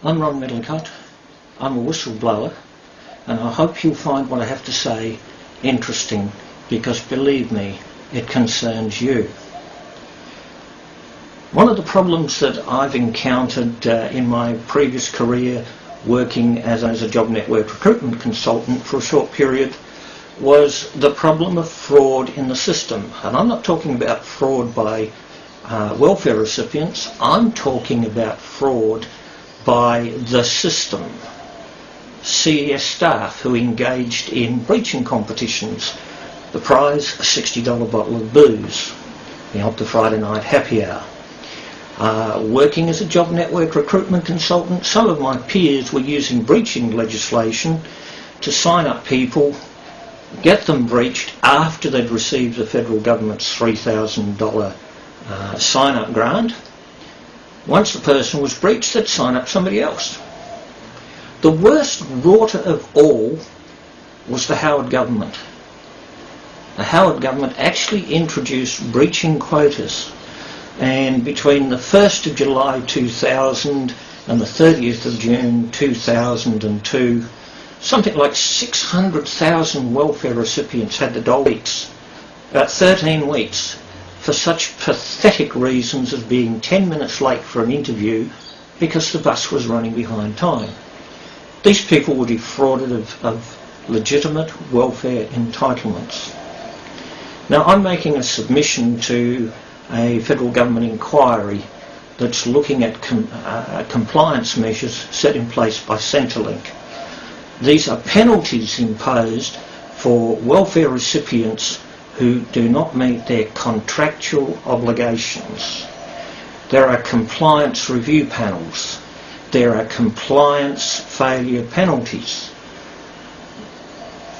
I'm Ron Medlicott. I'm a whistleblower, and I hope you'll find what I have to say interesting, because believe me, it concerns you. One of the problems that I've encountered in my previous career working as a job network recruitment consultant for a short period was the problem of fraud in the system. And I'm not talking about fraud by welfare recipients, I'm talking about fraud by the system. CES staff who engaged in breaching competitions. The prize, a $60 bottle of booze. We helped the Friday night happy hour. Working as a job network recruitment consultant, some of my peers were using breaching legislation to sign up people, get them breached after they'd received the federal government's $3,000 sign-up grant. Once the person was breached, they'd sign up somebody else. The worst rorter of all was the Howard government. The Howard government actually introduced breaching quotas, and between the 1st of July 2000 and the 30th of June 2002, something like 600,000 welfare recipients had the dole weeks, about 13 weeks, for such pathetic reasons as being 10 minutes late for an interview because the bus was running behind time. These people were defrauded of legitimate welfare entitlements. Now, I'm making a submission to a federal government inquiry that's looking at compliance measures set in place by Centrelink. These are penalties imposed for welfare recipients who do not meet their contractual obligations. There are compliance review panels. There are compliance failure penalties.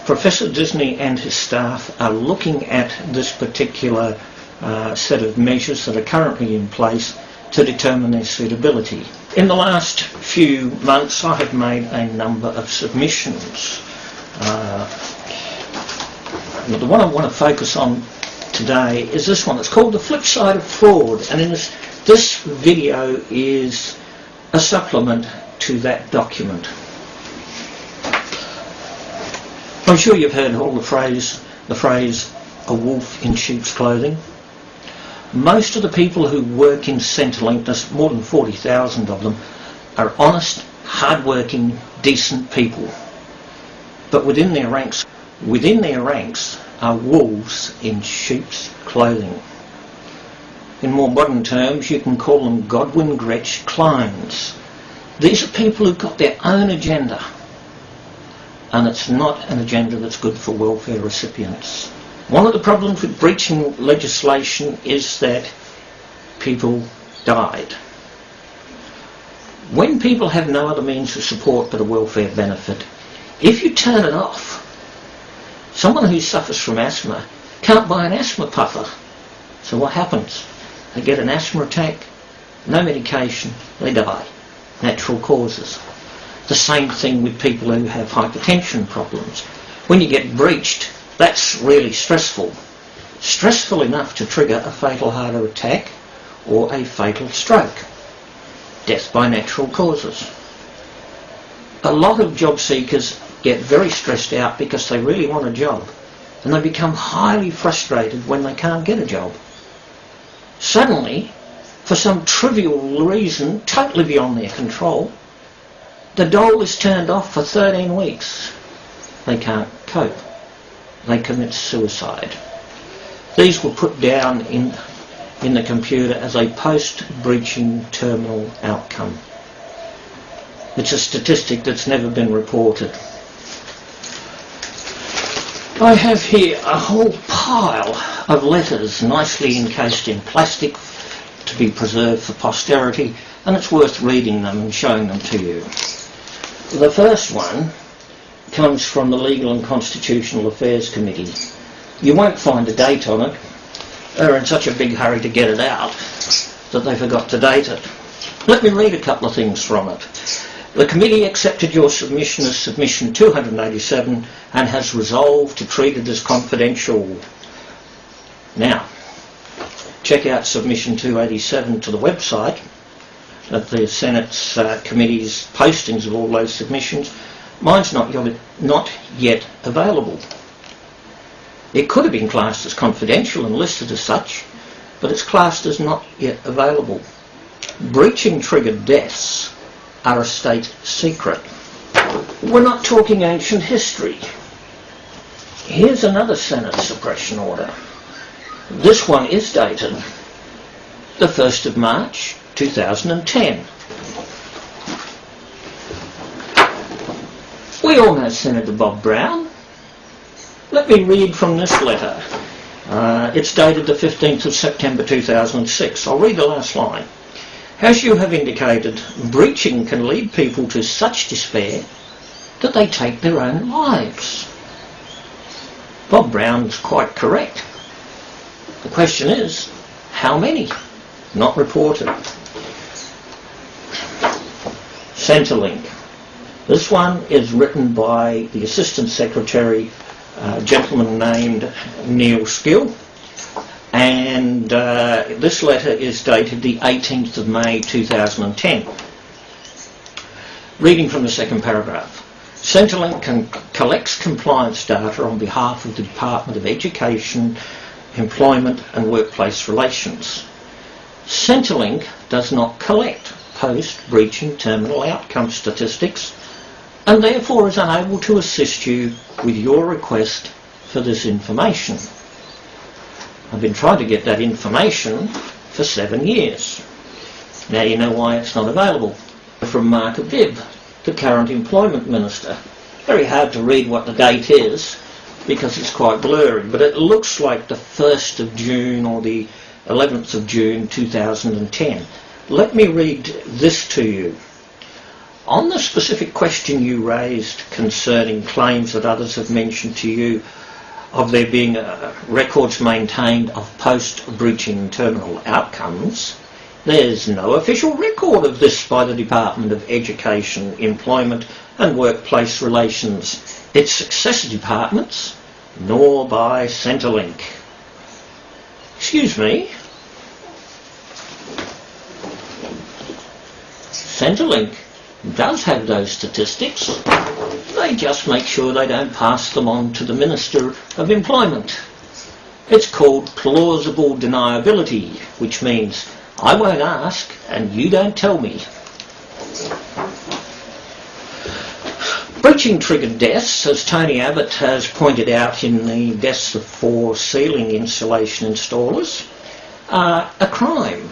Professor Disney and his staff are looking at this particular set of measures that are currently in place to determine their suitability. In the last few months I have made a number of submissions. The one I want to focus on today is this one. It's called The Flip Side of Fraud, and in this video is a supplement to that document. I'm sure you've heard all the phrase, a wolf in sheep's clothing. Most of the people who work in Centrelink, there's more than 40,000 of them, are honest, hard-working, decent people. But within their ranks are wolves in sheep's clothing. In more modern terms, you can call them Godwin Gretsch Kleins. These are people who've got their own agenda, and it's not an agenda that's good for welfare recipients. One of the problems with breaching legislation is that people died. When people have no other means of support but a welfare benefit, if you turn it off, someone who suffers from asthma can't buy an asthma puffer. So what happens? They get an asthma attack, no medication, they die. Natural causes. The same thing with people who have hypertension problems. When you get breached, that's really stressful. Stressful enough to trigger a fatal heart attack or a fatal stroke. Death by natural causes. A lot of job seekers get very stressed out because they really want a job, and they become highly frustrated when they can't get a job. Suddenly, for some trivial reason totally beyond their control, the dole is turned off for 13 weeks. They can't cope. They commit suicide. These were put down in the computer as a post-breaching terminal outcome. It's a statistic that's never been reported. I have here a whole pile of letters nicely encased in plastic to be preserved for posterity, and it's worth reading them and showing them to you. The first one comes from the Legal and Constitutional Affairs Committee. You won't find a date on it. They're in such a big hurry to get it out that they forgot to date it. Let me read a couple of things from it. The committee accepted your submission as submission 287 and has resolved to treat it as confidential. Now, check out submission 287 to the website at the Senate's committee's postings of all those submissions. Mine's not yet available. It could have been classed as confidential and listed as such, but it's classed as not yet available. Breaching triggered deaths are a state secret. We're not talking ancient history. Here's another Senate suppression order. This one is dated the 1st of March 2010. We all know Senator Bob Brown. Let me read from this letter. It's dated the 15th of September 2006. I'll read the last line. As you have indicated, breaching can lead people to such despair that they take their own lives. Bob Brown's quite correct. The question is, how many? Not reported. Centrelink. This one is written by the Assistant Secretary, a gentleman named Neil Skill, and this letter is dated the 18th of May 2010. Reading from the second paragraph. Centrelink collects compliance data on behalf of the Department of Education, Employment and Workplace Relations. Centrelink does not collect post-breaching terminal outcome statistics and therefore is unable to assist you with your request for this information. I've been trying to get that information for 7 years. Now you know why it's not available. From Mark Abibb, the current Employment Minister. Very hard to read what the date is because it's quite blurry, but it looks like the 1st of June or the 11th of June 2010. Let me read this to you. On the specific question you raised concerning claims that others have mentioned to you of there being records maintained of post-breaching terminal outcomes, there's no official record of this by the Department of Education, Employment and Workplace Relations, its successor departments, nor by Centrelink. Excuse me. Centrelink does have those statistics. They just make sure they don't pass them on to the Minister of Employment. It's called plausible deniability, which means I won't ask and you don't tell me. Breaching triggered deaths, as Tony Abbott has pointed out in the deaths of 4 ceiling insulation installers, are a crime.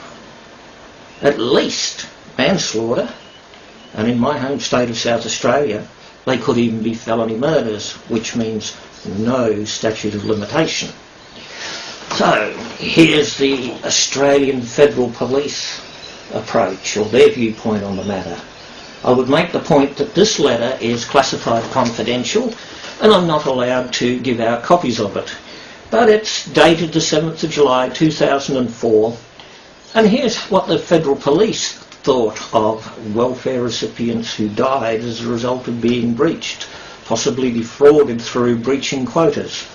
At least manslaughter, and in my home state of South Australia they could even be felony murders, which means no statute of limitation. So here's the Australian Federal Police approach, or their viewpoint on the matter. I would make the point that this letter is classified confidential and I'm not allowed to give out copies of it. But it's dated the 7th of July 2004, and here's what the Federal Police thought of welfare recipients who died as a result of being breached, possibly defrauded through breaching quotas.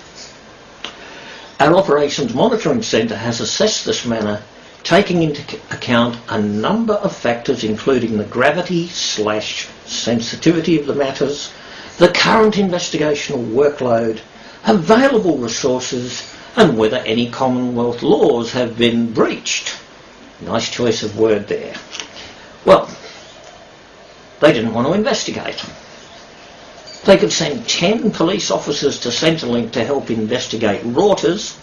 Our Operations Monitoring Centre has assessed this matter, taking into account a number of factors including the gravity/sensitivity of the matters, the current investigational workload, available resources, and whether any Commonwealth laws have been breached. Nice choice of word there. Well, they didn't want to investigate. They could send 10 police officers to Centrelink to help investigate routers,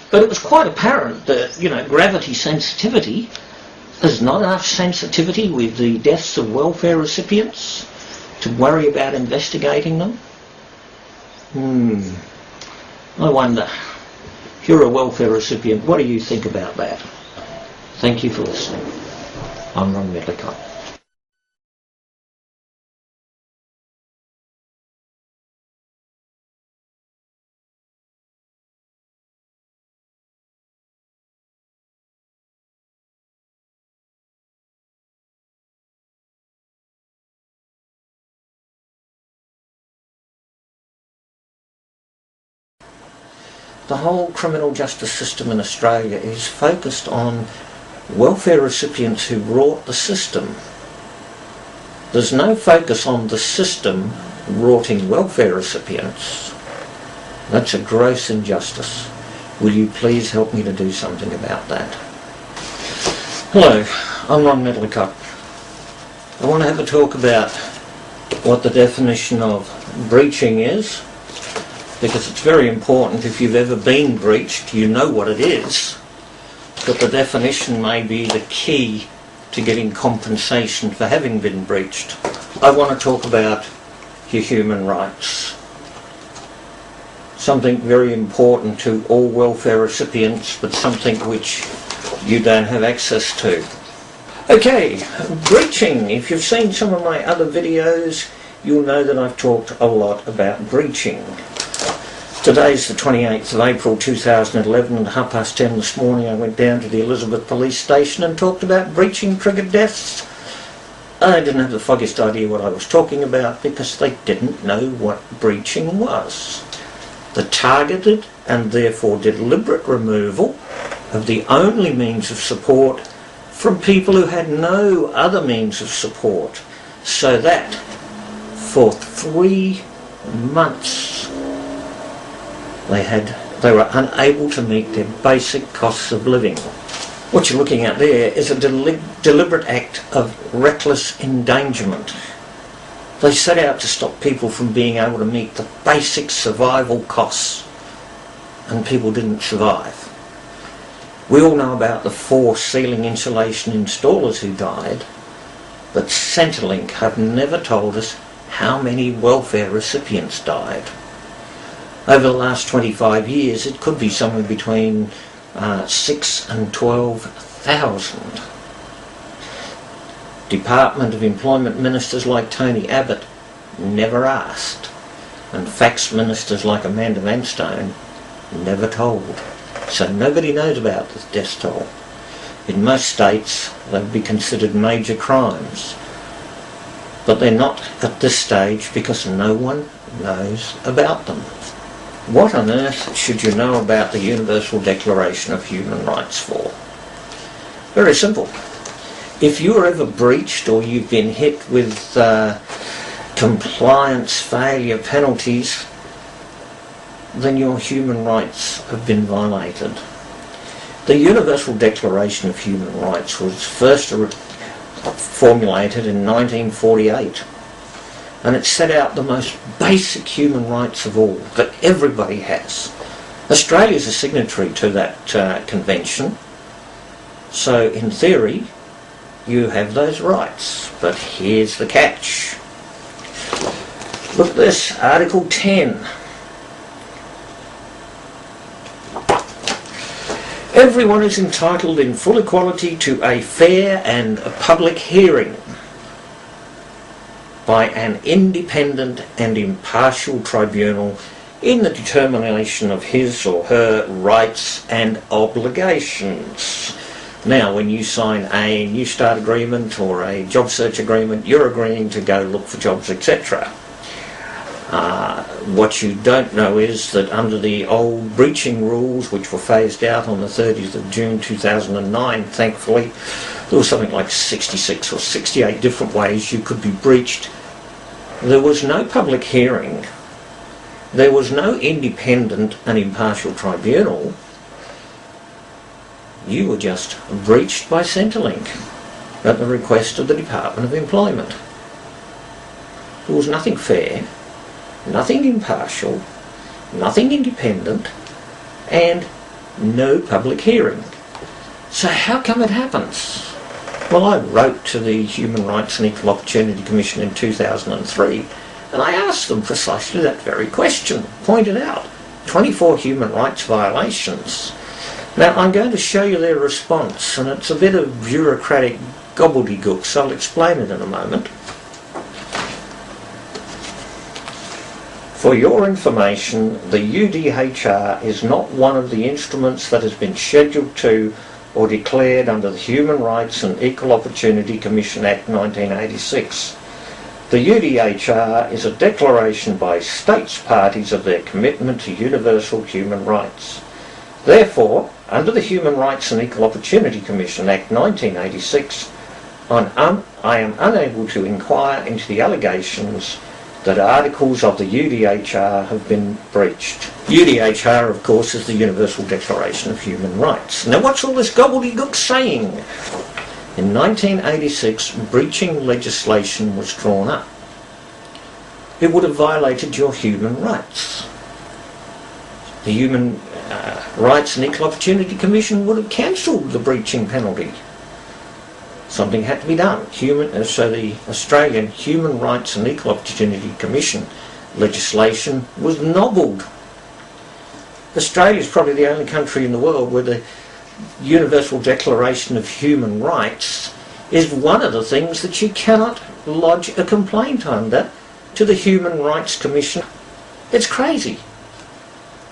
but it was quite apparent that, gravity sensitivity, there's not enough sensitivity with the deaths of welfare recipients to worry about investigating them. I wonder, if you're a welfare recipient, what do you think about that? Thank you for listening. I'm Ron Medlicott. The whole criminal justice system in Australia is focused on welfare recipients who wrought the system. There's no focus on the system rorting welfare recipients. That's a gross injustice. Will you please help me to do something about that? Hello, I'm Ron Medlicott. I want to have a talk about what the definition of breaching is, because it's very important. If you've ever been breached, you know what it is, but the definition may be the key to getting compensation for having been breached. I want to talk about your human rights. Something very important to all welfare recipients, but something which you don't have access to. Okay, breaching. If you've seen some of my other videos, you'll know that I've talked a lot about breaching. Today's the 28th of April 2011, and at 10:30 this morning I went down to the Elizabeth Police Station and talked about breaching triggered deaths. I didn't have the foggiest idea what I was talking about because they didn't know what breaching was. The targeted and therefore deliberate removal of the only means of support from people who had no other means of support, so that for 3 months they were unable to meet their basic costs of living. What you're looking at there is a deliberate act of reckless endangerment. They set out to stop people from being able to meet the basic survival costs, and people didn't survive. We all know about the 4 ceiling insulation installers who died, but Centrelink have never told us how many welfare recipients died. Over the last 25 years, it could be somewhere between 6 and 12,000. Department of Employment ministers like Tony Abbott never asked, and fax ministers like Amanda Vanstone never told. So nobody knows about this death toll. In most states, they would be considered major crimes, but they're not at this stage because no one knows about them. What on earth should you know about the Universal Declaration of Human Rights for? Very simple. If you were ever breached or you've been hit with compliance failure penalties, then your human rights have been violated. The Universal Declaration of Human Rights was first formulated in 1948, and it set out the most basic human rights of all that everybody has. Australia is a signatory to that convention, so in theory you have those rights. But here's the catch. Look at this, Article 10. Everyone is entitled in full equality to a fair and a public hearing by an independent and impartial tribunal in the determination of his or her rights and obligations. Now, when you sign a New Start agreement or a job search agreement, you're agreeing to go look for jobs, etc. What you don't know is that under the old breaching rules, which were phased out on the 30th of June 2009, thankfully, there was something like 66 or 68 different ways you could be breached. There was no public hearing. There was no independent and impartial tribunal. You were just breached by Centrelink at the request of the Department of Employment. There was nothing fair, nothing impartial, nothing independent, and no public hearing. So how come it happens? Well, I wrote to the Human Rights and Equal Opportunity Commission in 2003, and I asked them precisely that very question, pointed out 24 human rights violations. Now, I'm going to show you their response, and it's a bit of bureaucratic gobbledygook, so I'll explain it in a moment. For your information, the UDHR is not one of the instruments that has been scheduled to or declared under the Human Rights and Equal Opportunity Commission Act 1986. The UDHR is a declaration by states parties of their commitment to universal human rights. Therefore, under the Human Rights and Equal Opportunity Commission Act 1986, I am unable to inquire into the allegations that articles of the UDHR have been breached. UDHR, of course, is the Universal Declaration of Human Rights. Now, what's all this gobbledygook saying? In 1986, breaching legislation was drawn up. It would have violated your human rights. The Human Rights and Equal Opportunity Commission would have cancelled the breaching penalty. Something had to be done. So the Australian Human Rights and Equal Opportunity Commission legislation was nobbled. Australia is probably the only country in the world where the Universal Declaration of Human Rights is one of the things that you cannot lodge a complaint under to the Human Rights Commission. It's crazy.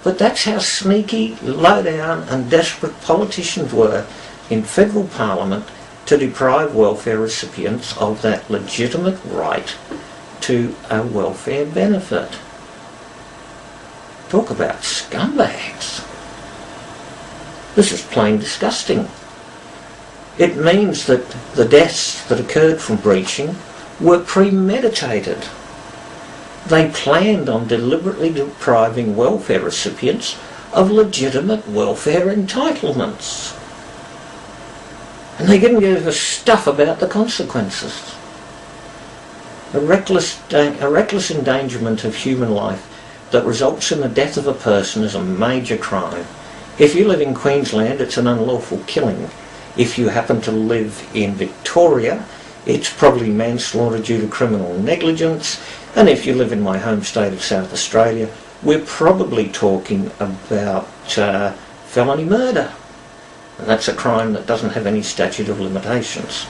But that's how sneaky, low-down and desperate politicians were in federal parliament to deprive welfare recipients of that legitimate right to a welfare benefit. Talk about scumbags. This is plain disgusting. It means that the deaths that occurred from breaching were premeditated. They planned on deliberately depriving welfare recipients of legitimate welfare entitlements. And they didn't give a stuff about the consequences. A reckless endangerment of human life that results in the death of a person is a major crime. If you live in Queensland, it's an unlawful killing. If you happen to live in Victoria, it's probably manslaughter due to criminal negligence. And if you live in my home state of South Australia, we're probably talking about felony murder. And that's a crime that doesn't have any statute of limitations.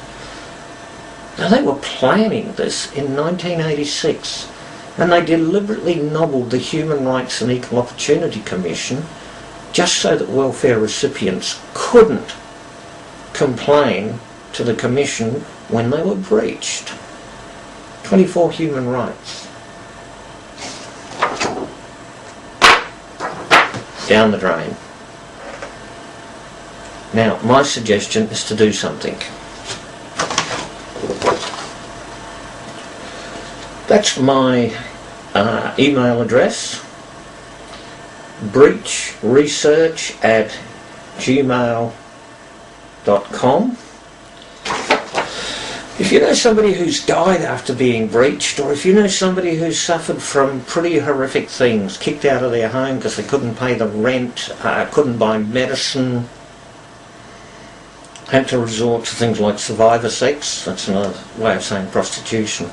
Now, they were planning this in 1986, and they deliberately nobbled the Human Rights and Equal Opportunity Commission just so that welfare recipients couldn't complain to the Commission when they were breached. 24 human rights. Down the drain. Now, my suggestion is to do something. That's my email address, breachresearch@gmail.com. If you know somebody who's died after being breached, or if you know somebody who's suffered from pretty horrific things, kicked out of their home because they couldn't pay the rent, couldn't buy medicine, had to resort to things like survivor sex, that's another way of saying prostitution,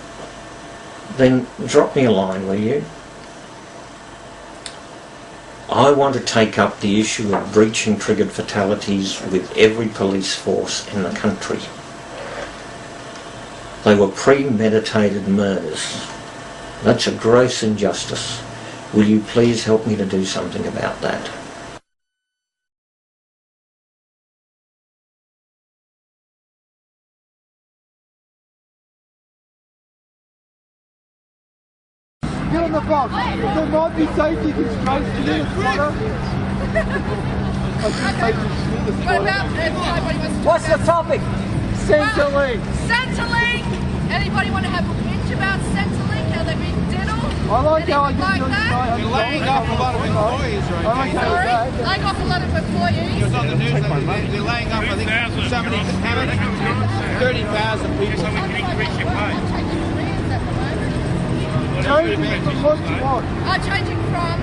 then drop me a line, will you? I want to take up the issue of breaching triggered fatalities with every police force in the country. They were premeditated murders. That's a gross injustice. Will you please help me to do something about that? Get on the box. There might be safety constraints to this photo. What's the topic? Centrelink. Centrelink! Anybody want to have a pitch about Centrelink? How they've been diddled? I like how I like that? You're laying off a lot of employees right now. Sorry? Laying off a lot of employees? It was on the news that they're laying off, I think, somebody, how many? 30,000 people. So we can increase your pay. Changing from what you want? Changing from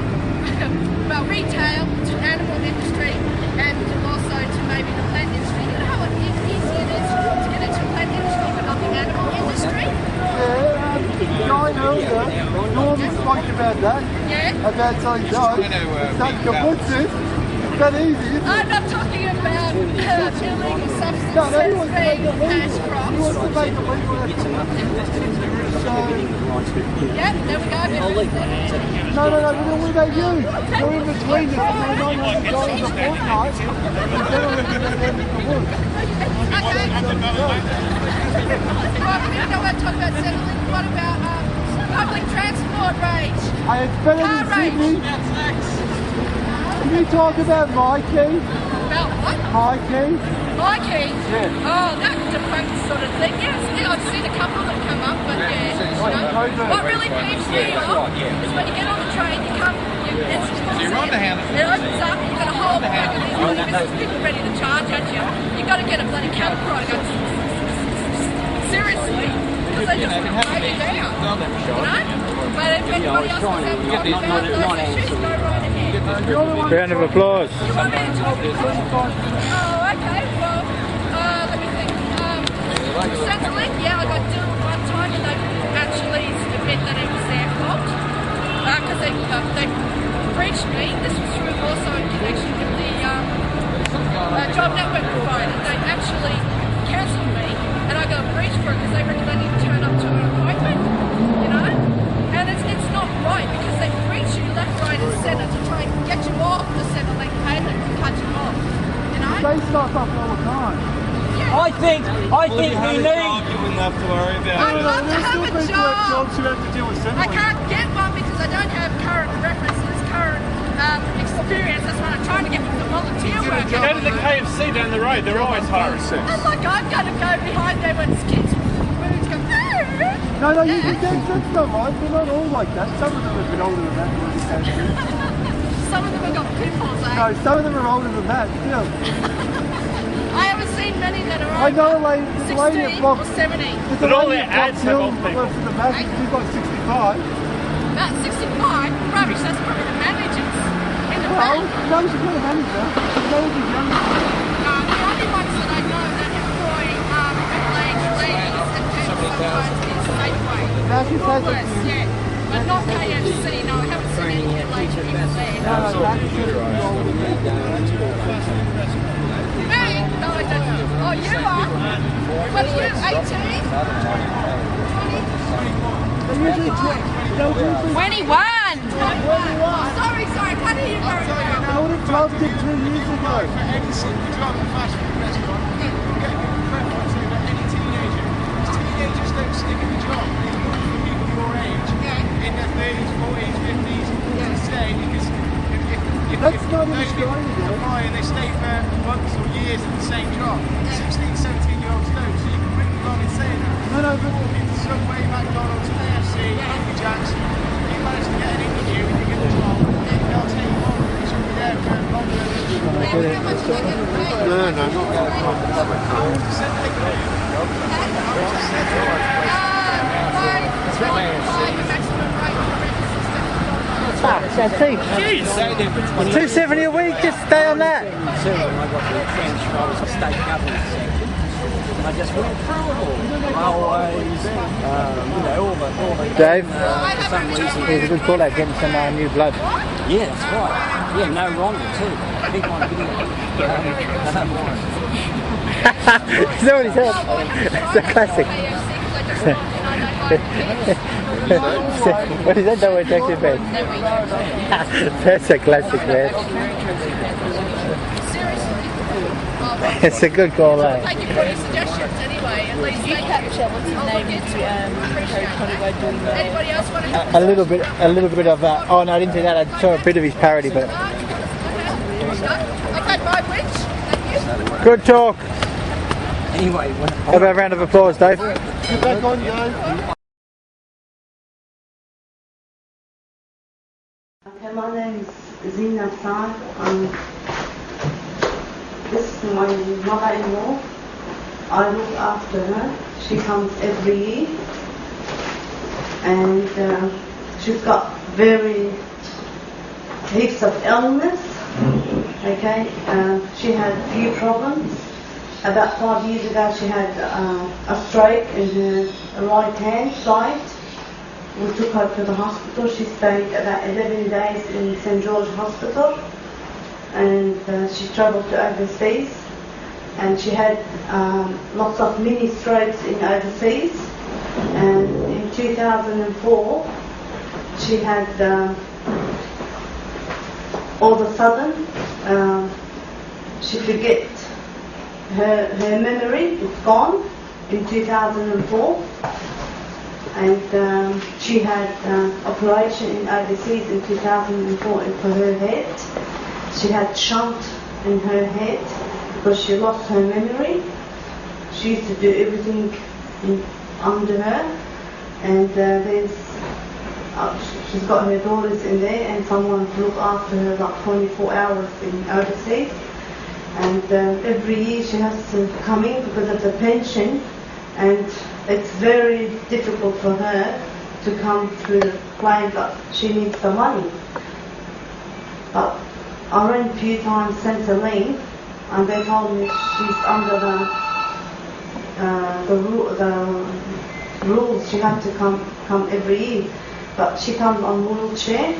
retail to animal industry and also to maybe the plant industry. You know how easy it is to get into the plant industry but not the animal industry? Yeah, Guy earlier, Norman spoke about that. Yeah? About saying no. That's your foot suit. It's that easy, isn't it? I'm not talking about illegal substances being cash crops. He wants to make it legal. Yep, there we go. No, but then what do they do? They're in between this and they're $900 a fortnight. Instead of looking at them for wood. Okay. Well, we don't want to talk about Centrelink. What about public transport rates? It's better than Sydney. Can you talk about Mikey? About what? Mikey? Mikey? Yeah. Oh, that defunct sort of thing. Yes, I've seen a couple that come up, but yeah. What really peeves me off is when you get on the train, you come, it opens up, you've got a whole pack of these people ready to charge at you. You've got to get a bloody camera. Seriously, because they just want to break it down, you know? But if anybody else wants to talk about those issues, go right ahead. Round of applause. You want me to talk about? Oh, okay, well, let me think. Centrelink, yeah, I got dilled one time and they actually admit that it was their fault. Because they breached me. This was through also in connection with the job network provider. They actually cancelled me and I got breached for it because they reckon I didn't turn up to an appointment, you know? And it's not right because they breach you left, right and centre to try and get you off the Centrelink payment and cut you off, you know? They start up all the time. Yeah. I think we need... You wouldn't have to worry about I'd love to have a job. Jobs who have to deal with I can't get one because I don't have current references, current experience. That's what I'm trying to get from the volunteer work. Go to the KFC down the road, they're always hiring. I'm like, I'm going to go behind there when kids moves go, No, you can get that's not right. They're not all like that. Some of them have been older than that. Some of them have got pimples, eh? No, some of them are older than that, still. I have a seen many that are I know, like, over the lady 16 at or 70. But all their ads have got people. Works in the manager, he's got 65. About 65? Rubbish, that's probably the managers in the Well, bank. no, she's not a manager. She's not a young. The only ones that I know that employ middle-aged ladies and sometimes is Safeway. Now she says Worse, yeah. But not KFC, no, I haven't seen any middle-aged people there. No, that should be older. Me? No, I don't. Oh, you are? What are you, 18? 20? 21! Oh, sorry, I can't hear you very well. I would have loved it 2 years ago. Any single job in a fast food restaurant, you get a good preference over any teenager. Because teenagers don't stick in the job. They look for people your age, in their 30s, 40s, 50s, to stay, because if they apply and they stay for months or years in the same job, 16, 17-year-olds don't, so you can bring them along and say that. No, but in Subway, McDonald's, KFC, Happy Jacks, you manage to get an interview and you get the job, they'll take you on, they should be there for longer than... no, Jeez. 270 a week, just stay on that. I got the transfer state government section. I just went through it all. Railways, all the Dave, for some reason. it's a good call out getting some new blood. Yeah, that's right. Yeah, no wrong too. Big one video. Is that what he said? It's a classic. What is that? That was actually bad. That's a classic, man. It's a good call out. Thank you for your suggestions anyway. At least you capture what's his name Anybody else want to A little bit of oh no, I didn't do that. I saw a bit of his parody, but Okay, bye, Witch. Thank you. good talk. Anyway, How about a round of applause, Dave? Get back on, Dave. Okay, my name is Zina San. This is my mother-in-law. I look after her. She comes every year, and she's got very heaps of illness. Okay, she had a few problems. About 5 years ago, she had a stroke in her right hand side. We took her to the hospital. She stayed about 11 days in St. George Hospital, and she travelled to overseas, and she had lots of mini strokes in overseas, and in 2004 she had all of a sudden she forget her memory, it's gone in 2004. And she had operation in overseas in 2004 for her head. She had shunt in her head because she lost her memory. She used to do everything under her, and she's got her daughters in there and someone to look after her like 24 hours in overseas. And every year she has to come in because of the pension, and it's very difficult for her to come through the claim, but she needs the money. But I ran a few times Centrelink, and they told me she's under the rules. She has to come every year, but she comes on wheelchair,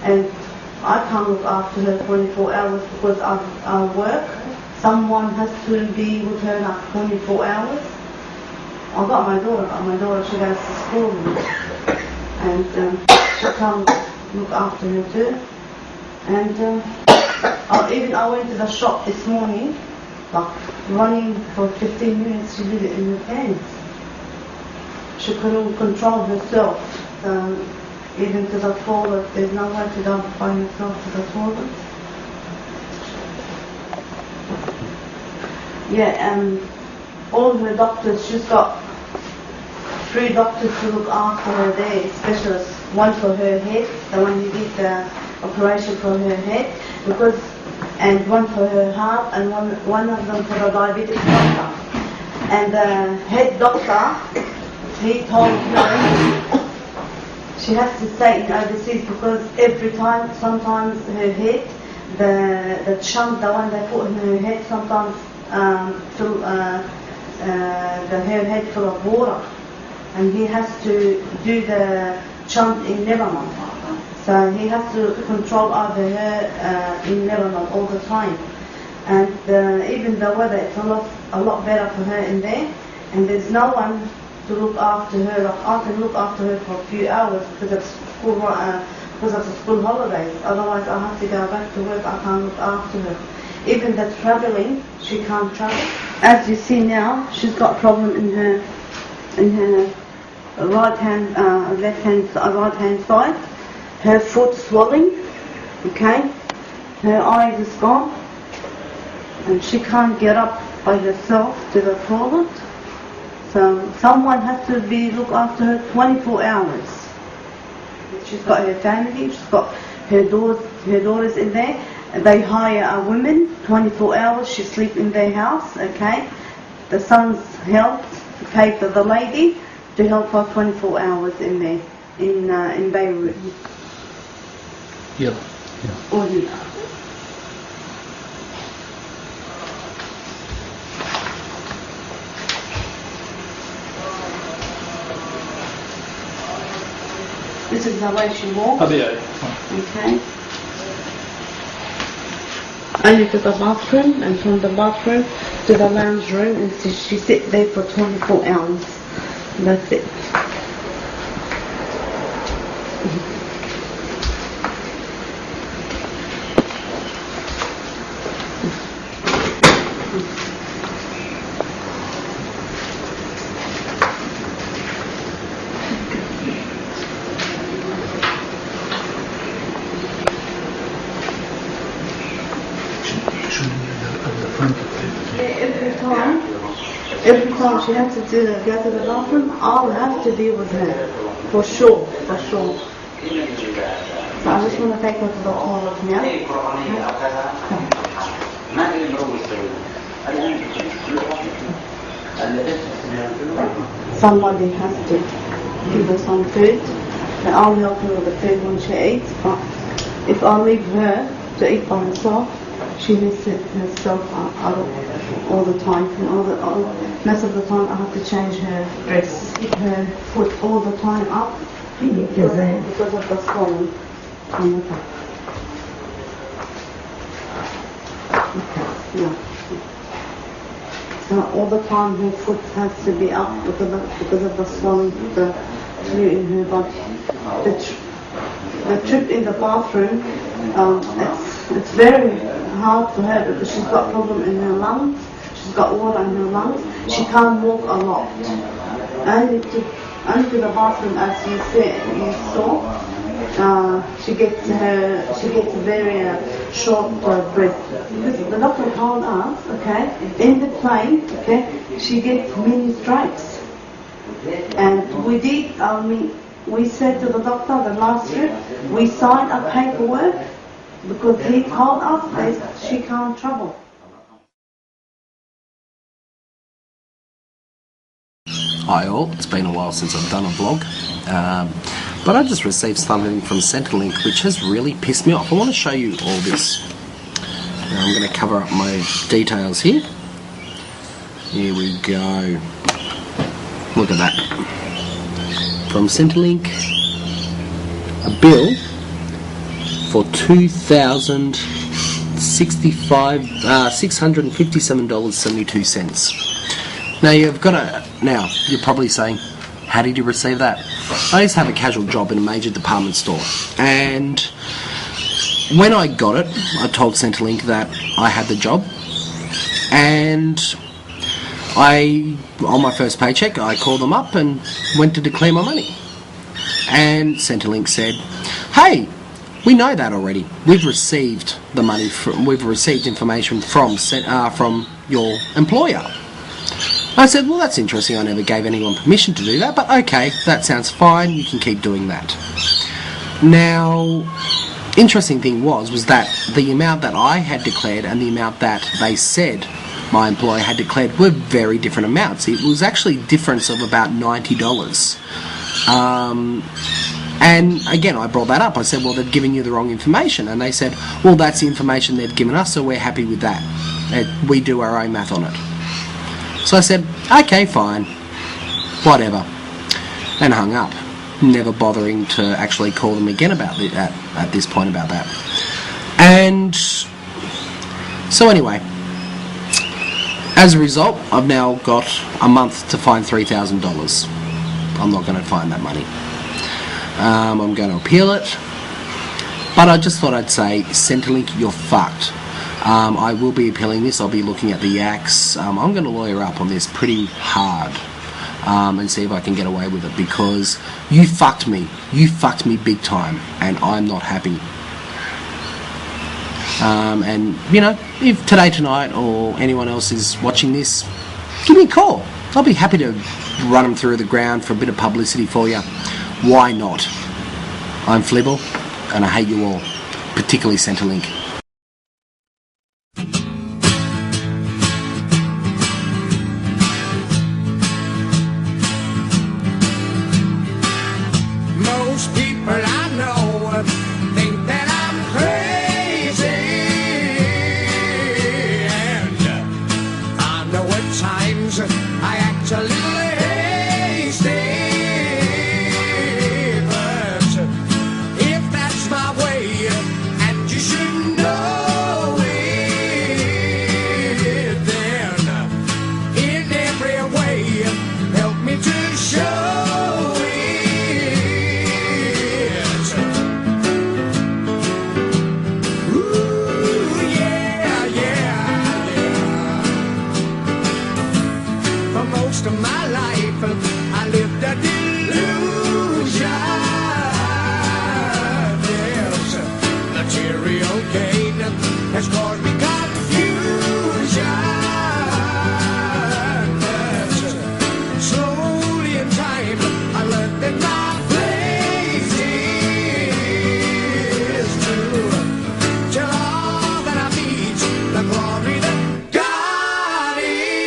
and I can't look after her 24 hours because I work. Someone has to be with her like 24 hours. I've got my daughter, she goes to school, and she can't look after her too. And I went to the shop this morning, like running for 15 minutes, she did it in her pants. She couldn't control herself, even to the toilet. There's no way to go by herself to the toilet. Yeah, all her doctors, she's got 3 doctors to look after her there, specialists. One for her head, the one who did the operation for her head, because and one for her heart, and one of them for the diabetes doctor. And the head doctor, he told her she has to stay in overseas because every time, sometimes her head, the chunk, the one they put in her head, sometimes fill her head full of water, and he has to do the chunk in Lebanon. So he has to control over her in Lebanon all the time. And even the weather, it's a lot better for her in there, and there's no one to look after her. Like I can look after her for a few hours because of school, holidays. Otherwise, I have to go back to work. I can't look after her. Even the traveling, she can't travel. As you see now, she's got a problem in her right hand side. Her foot swelling. Okay, her eyes is gone, and she can't get up by herself to the toilet. So someone has to look after her 24 hours. She's got her family, she's got her daughters in there. They hire a woman 24 hours, she sleeps in their house, okay? The son's helped to pay for the lady to help her 24 hours in there, in Beirut. Yeah. Or you. This is the way she walks. Okay. Only to the bathroom, and from the bathroom to the lounge room, and she sits there for 24 hours. That's it. Every time she has to go to the bathroom, I'll have to be with her, for sure. So I just want to take her to the toilet now. Somebody has to give her some food, and I'll help her with the food when she eats, but if I leave her to eat by herself, she needs to herself all the time, and most of the time I have to change her dress, keep her foot all the time up because of the swelling on the back. Okay, yeah. So all the time her foot has to be up because of the swelling, the fluid in her body. The trip in the bathroom, it's very hard for her because she's got a problem in her lungs. She's got water in her lungs. She can't walk a lot. Only to the bathroom, as you saw. She gets very short breath. Because the doctor told us, okay, in the plane, okay, she gets mini strokes. And we said to the doctor the last trip, we signed a paperwork because he told us that she can't travel. Hi all, it's been a while since I've done a vlog, but I just received something from Centrelink which has really pissed me off. I want to show you all this. Now I'm going to cover up my details here. Here we go. Look at that. From Centrelink, a bill for $657.72. Now you're probably saying, how did you receive that? I used to have a casual job in a major department store, and when I got it, I told Centrelink that I had the job, and on my first paycheck, I called them up and went to declare my money, and Centrelink said, "Hey, we know that already. We've received the money. We've received information from your employer." I said, "Well, that's interesting. I never gave anyone permission to do that, but okay, that sounds fine. You can keep doing that." Now, interesting thing was that the amount that I had declared and the amount that they said my employer had declared were very different amounts. It was actually a difference of about $90. And again, I brought that up. I said, well, they've given you the wrong information. And they said, well, that's the information they've given us, so we're happy with that. We do our own math on it. So I said, okay, fine, whatever, and hung up, never bothering to actually call them again about it at this point about that. And so anyway, as a result, I've now got a month to find $3,000. I'm not going to find that money. I'm going to appeal it, but I just thought I'd say, Centrelink, you're fucked. I will be appealing this. I'll be looking at the yaks. I'm going to lawyer up on this pretty hard and see if I can get away with it, because you fucked me. You fucked me big time, and I'm not happy. And, you know, if Today Tonight or anyone else is watching this, give me a call. I'll be happy to run them through the ground for a bit of publicity for you. Why not? I'm Flibble, and I hate you all, particularly Centrelink. Most people I know think that I'm crazy, and I know at times I act a little hasty, but if that's my way, and you should know it, then in every way help me to show it. Most of my life I lived a delusion. Yes, material gain has caused me confusion, but slowly in time I learned that my place is to tell all that I meet the glory that God is.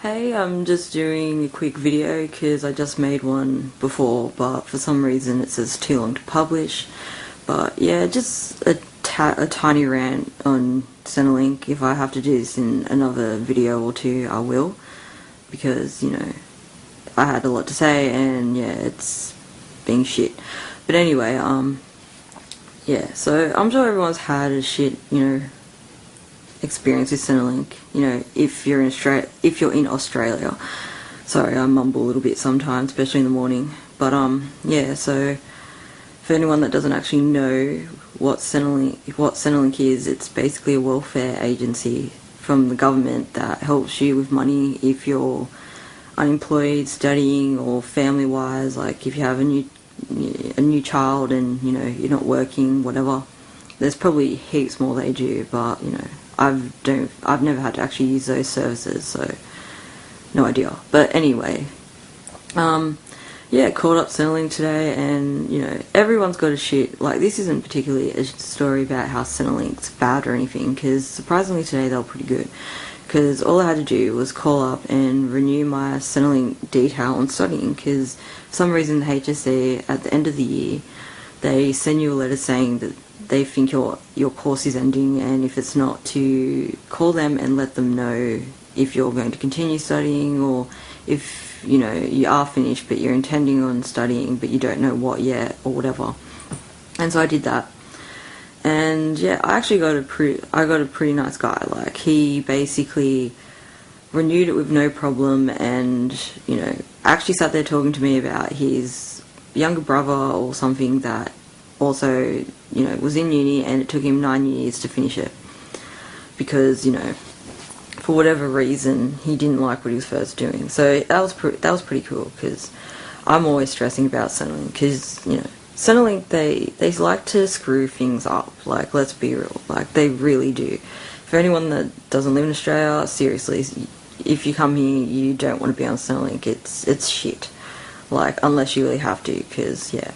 Hey, I'm just doing a quick video because I just made one before, but for some reason it says too long to publish. But yeah, just a tiny rant on Centrelink. If I have to do this in another video or two, I will, because, you know, I had a lot to say, and yeah, it's being shit. But anyway, yeah, so I'm sure everyone's had a shit, you know, experience with Centrelink, you know, if you're in Australia. Sorry, I mumble a little bit sometimes, especially in the morning. But yeah, so for anyone that doesn't actually know what Centrelink is, it's basically a welfare agency from the government that helps you with money if you're unemployed, studying, or family-wise, like if you have a new child and, you know, you're not working, whatever. There's probably heaps more they do, but, you know, I've never had to actually use those services, so no idea. But anyway, yeah, called up Centrelink today, and, you know, everyone's got a shit. Like, this isn't particularly a story about how Centrelink's bad or anything, because surprisingly today they were pretty good. Because all I had to do was call up and renew my Centrelink detail on studying, because for some reason the HSC at the end of the year, they send you a letter saying that they think your course is ending, and if it's not, to call them and let them know if you're going to continue studying, or if, you know, you are finished but you're intending on studying but you don't know what yet, or whatever. And so I did that, and yeah, I actually got a pretty nice guy. Like, he basically renewed it with no problem, and, you know, actually sat there talking to me about his younger brother or something that also, you know, was in uni, and it took him 9 years to finish it because, you know, for whatever reason he didn't like what he was first doing. So that was pretty cool, because I'm always stressing about Centrelink because, you know, Centrelink, they like to screw things up. Like, let's be real. Like, they really do. For anyone that doesn't live in Australia, seriously, if you come here, you don't want to be on Centrelink. It's shit. Like, unless you really have to, because, yeah.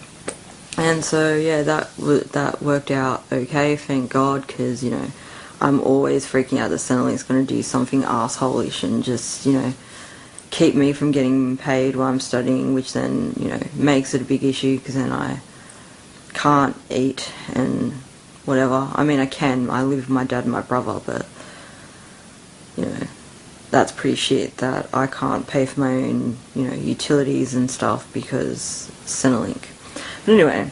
And so, yeah, that worked out okay, thank God, because, you know, I'm always freaking out that Centrelink's going to do something asshole-ish and just, you know, keep me from getting paid while I'm studying, which then, you know, makes it a big issue, because then I can't eat and whatever. I mean, I can. I live with my dad and my brother, but, you know, that's pretty shit that I can't pay for my own, you know, utilities and stuff because Centrelink. But anyway,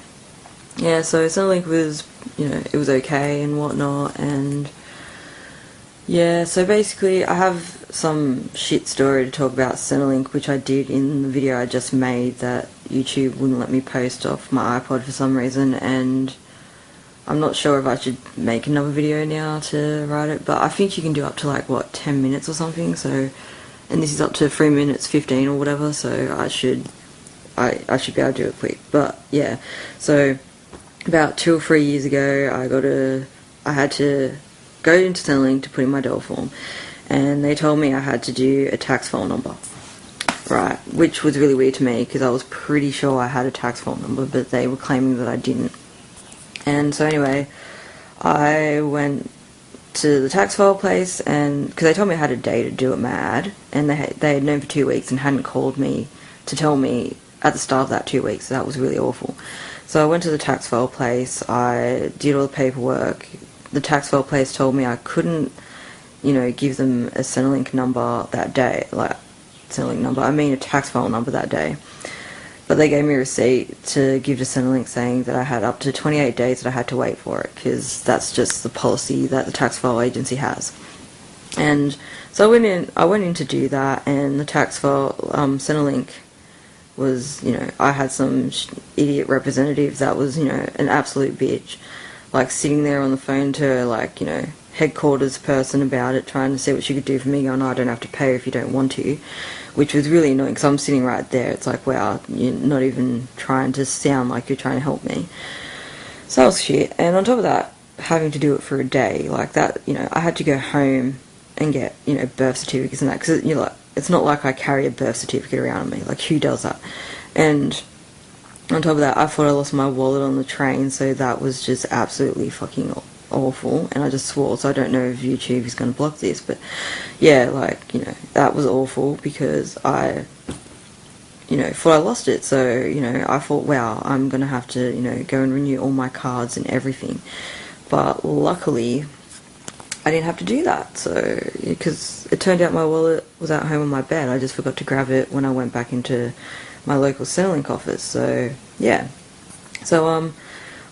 yeah, so Centrelink was, you know, it was okay and whatnot, and yeah, so basically I have some shit story to talk about Centrelink, which I did in the video I just made that YouTube wouldn't let me post off my iPod for some reason, and I'm not sure if I should make another video now to write it, but I think you can do up to like, what, 10 minutes or something, so, and this is up to 3 minutes 15 or whatever, so I should be able to do it quick. But yeah, so about 2 or 3 years ago, I had to go into Centrelink to put in my dole form, and they told me I had to do a tax file number, right, which was really weird to me because I was pretty sure I had a tax file number, but they were claiming that I didn't. And so anyway, I went to the tax file place, and because they told me I had a day to do it mad, and they had known for 2 weeks and hadn't called me to tell me at the start of that 2 weeks. So that was really awful. So I went to the tax file place, I did all the paperwork. The tax file place told me I couldn't, you know, give them a Centrelink number that day, like Centrelink number, I mean a tax file number that day. But they gave me a receipt to give to Centrelink saying that I had up to 28 days that I had to wait for it, because that's just the policy that the tax file agency has. And so I went in to do that, and the tax file, Centrelink was, you know, I had some idiot representative that was, you know, an absolute bitch, like sitting there on the phone to her, like, you know, headquarters person about it, trying to see what she could do for me, going, no, I don't have to pay if you don't want to, which was really annoying because I'm sitting right there. It's like, wow, you're not even trying to sound like you're trying to help me. So that was shit. And on top of that, having to do it for a day like that, you know, I had to go home and get, you know, birth certificates and that, because, you know, like, it's not like I carry a birth certificate around with me, like, who does that? And on top of that, I thought I lost my wallet on the train, so that was just absolutely fucking awful, and I just swore, so I don't know if YouTube is going to block this, but yeah, like, you know, that was awful because I, you know, thought I lost it, so, you know, I thought, wow, I'm going to have to, you know, go and renew all my cards and everything, but luckily I didn't have to do that, so, because it turned out my wallet was at home on my bed. I just forgot to grab it when I went back into my local Centrelink office, so, yeah. So,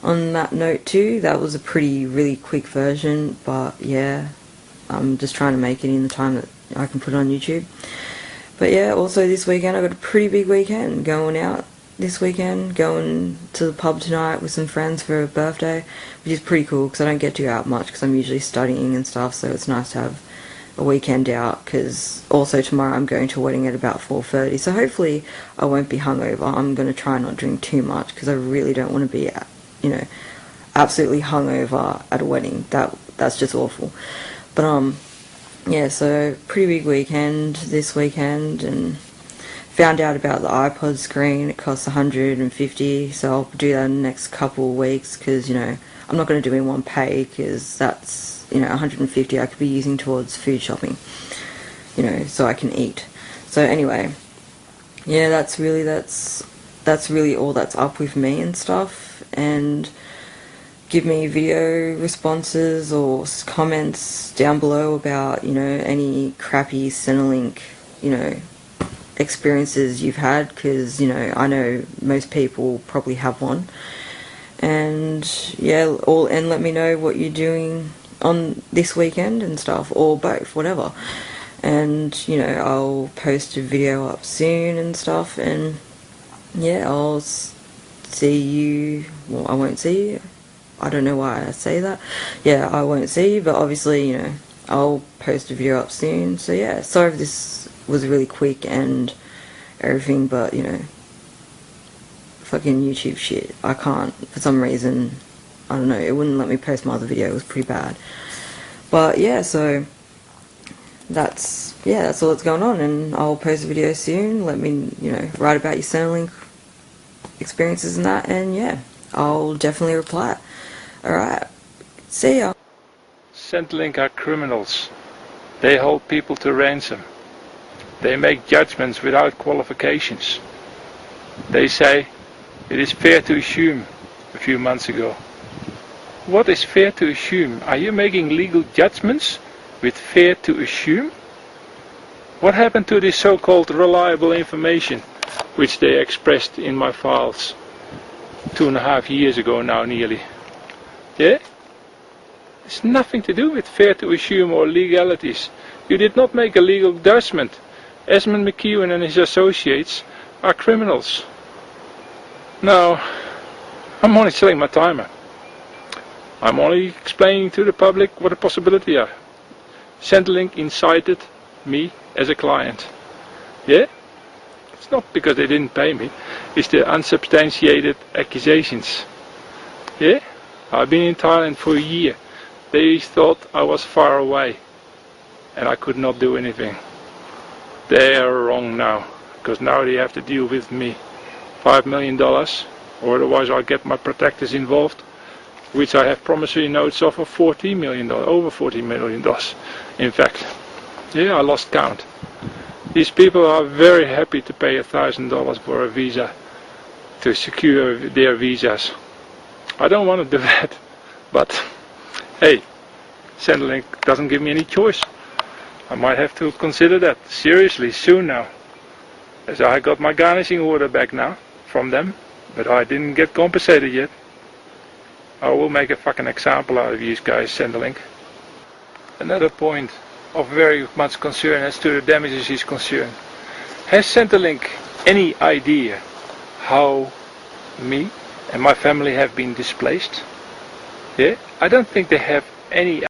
on that note too, that was a really quick version, but yeah, I'm just trying to make it in the time that I can put it on YouTube. But yeah, also this weekend I got a pretty big weekend, going out this weekend, going to the pub tonight with some friends for a birthday, which is pretty cool because I don't get to go out much because I'm usually studying and stuff, so it's nice to have a weekend out, because also tomorrow I'm going to a wedding at about 4:30, so hopefully I won't be hungover. I'm going to try not drink too much because I really don't want to be, you know, absolutely hungover at a wedding. That's just awful. But yeah, so pretty big weekend this weekend, and found out about the iPod screen. It costs $150, so I'll do that in the next couple of weeks, because, you know, I'm not going to do it in one pay, because that's, you know, $150 I could be using towards food shopping, you know, so I can eat. So anyway, yeah, that's really all that's up with me and stuff. And give me video responses or comments down below about, you know, any crappy Centrelink, you know, experiences you've had, because, you know, I know most people probably have one. And yeah, and let me know what you're doing on this weekend and stuff, or both, whatever. And, you know, I'll post a video up soon and stuff, and yeah, I'll see you. Well, I won't see you. I don't know why I say that. Yeah, I won't see you, but obviously, you know, I'll post a video up soon. So yeah, sorry if this was really quick and everything, but, you know, fucking YouTube shit. I can't, for some reason, I don't know, it wouldn't let me post my other video. It was pretty bad. But yeah, so that's all that's going on, and I'll post a video soon. Let me, write about your Centrelink experiences and that, and yeah, I'll definitely reply. Alright, see ya. Centrelink are criminals. They hold people to ransom. They make judgments without qualifications. They say it is fair to assume a few months ago. What is fair to assume? Are you making legal judgments with fair to assume? What happened to this so-called reliable information which they expressed in my files 2.5 years ago now nearly? Yeah? It's nothing to do with fair to assume or legalities. You did not make a legal judgment. Esmond McEwen and his associates are criminals. Now, I'm only selling my timer. I'm only explaining to the public what the possibilities are. Centrelink incited me as a client. Yeah? It's not because they didn't pay me. It's the unsubstantiated accusations. Yeah? I've been in Thailand for a year. They thought I was far away and I could not do anything. They are wrong now, because now they have to deal with me. $5 million, or otherwise I'll get my protectors involved, which I have promissory notes of $40 million, over $40 million, in fact. Yeah, I lost count. These people are very happy to pay $1,000 for a visa, to secure their visas. I don't want to do that, but hey, Centrelink doesn't give me any choice. I might have to consider that seriously soon now, as I got my garnishing order back now from them, but I didn't get compensated yet. I will make a fucking example out of you guys, Centrelink. Another point of very much concern as to the damages is concerned. Has Centrelink any idea how me and my family have been displaced? Yeah? I don't think they have any.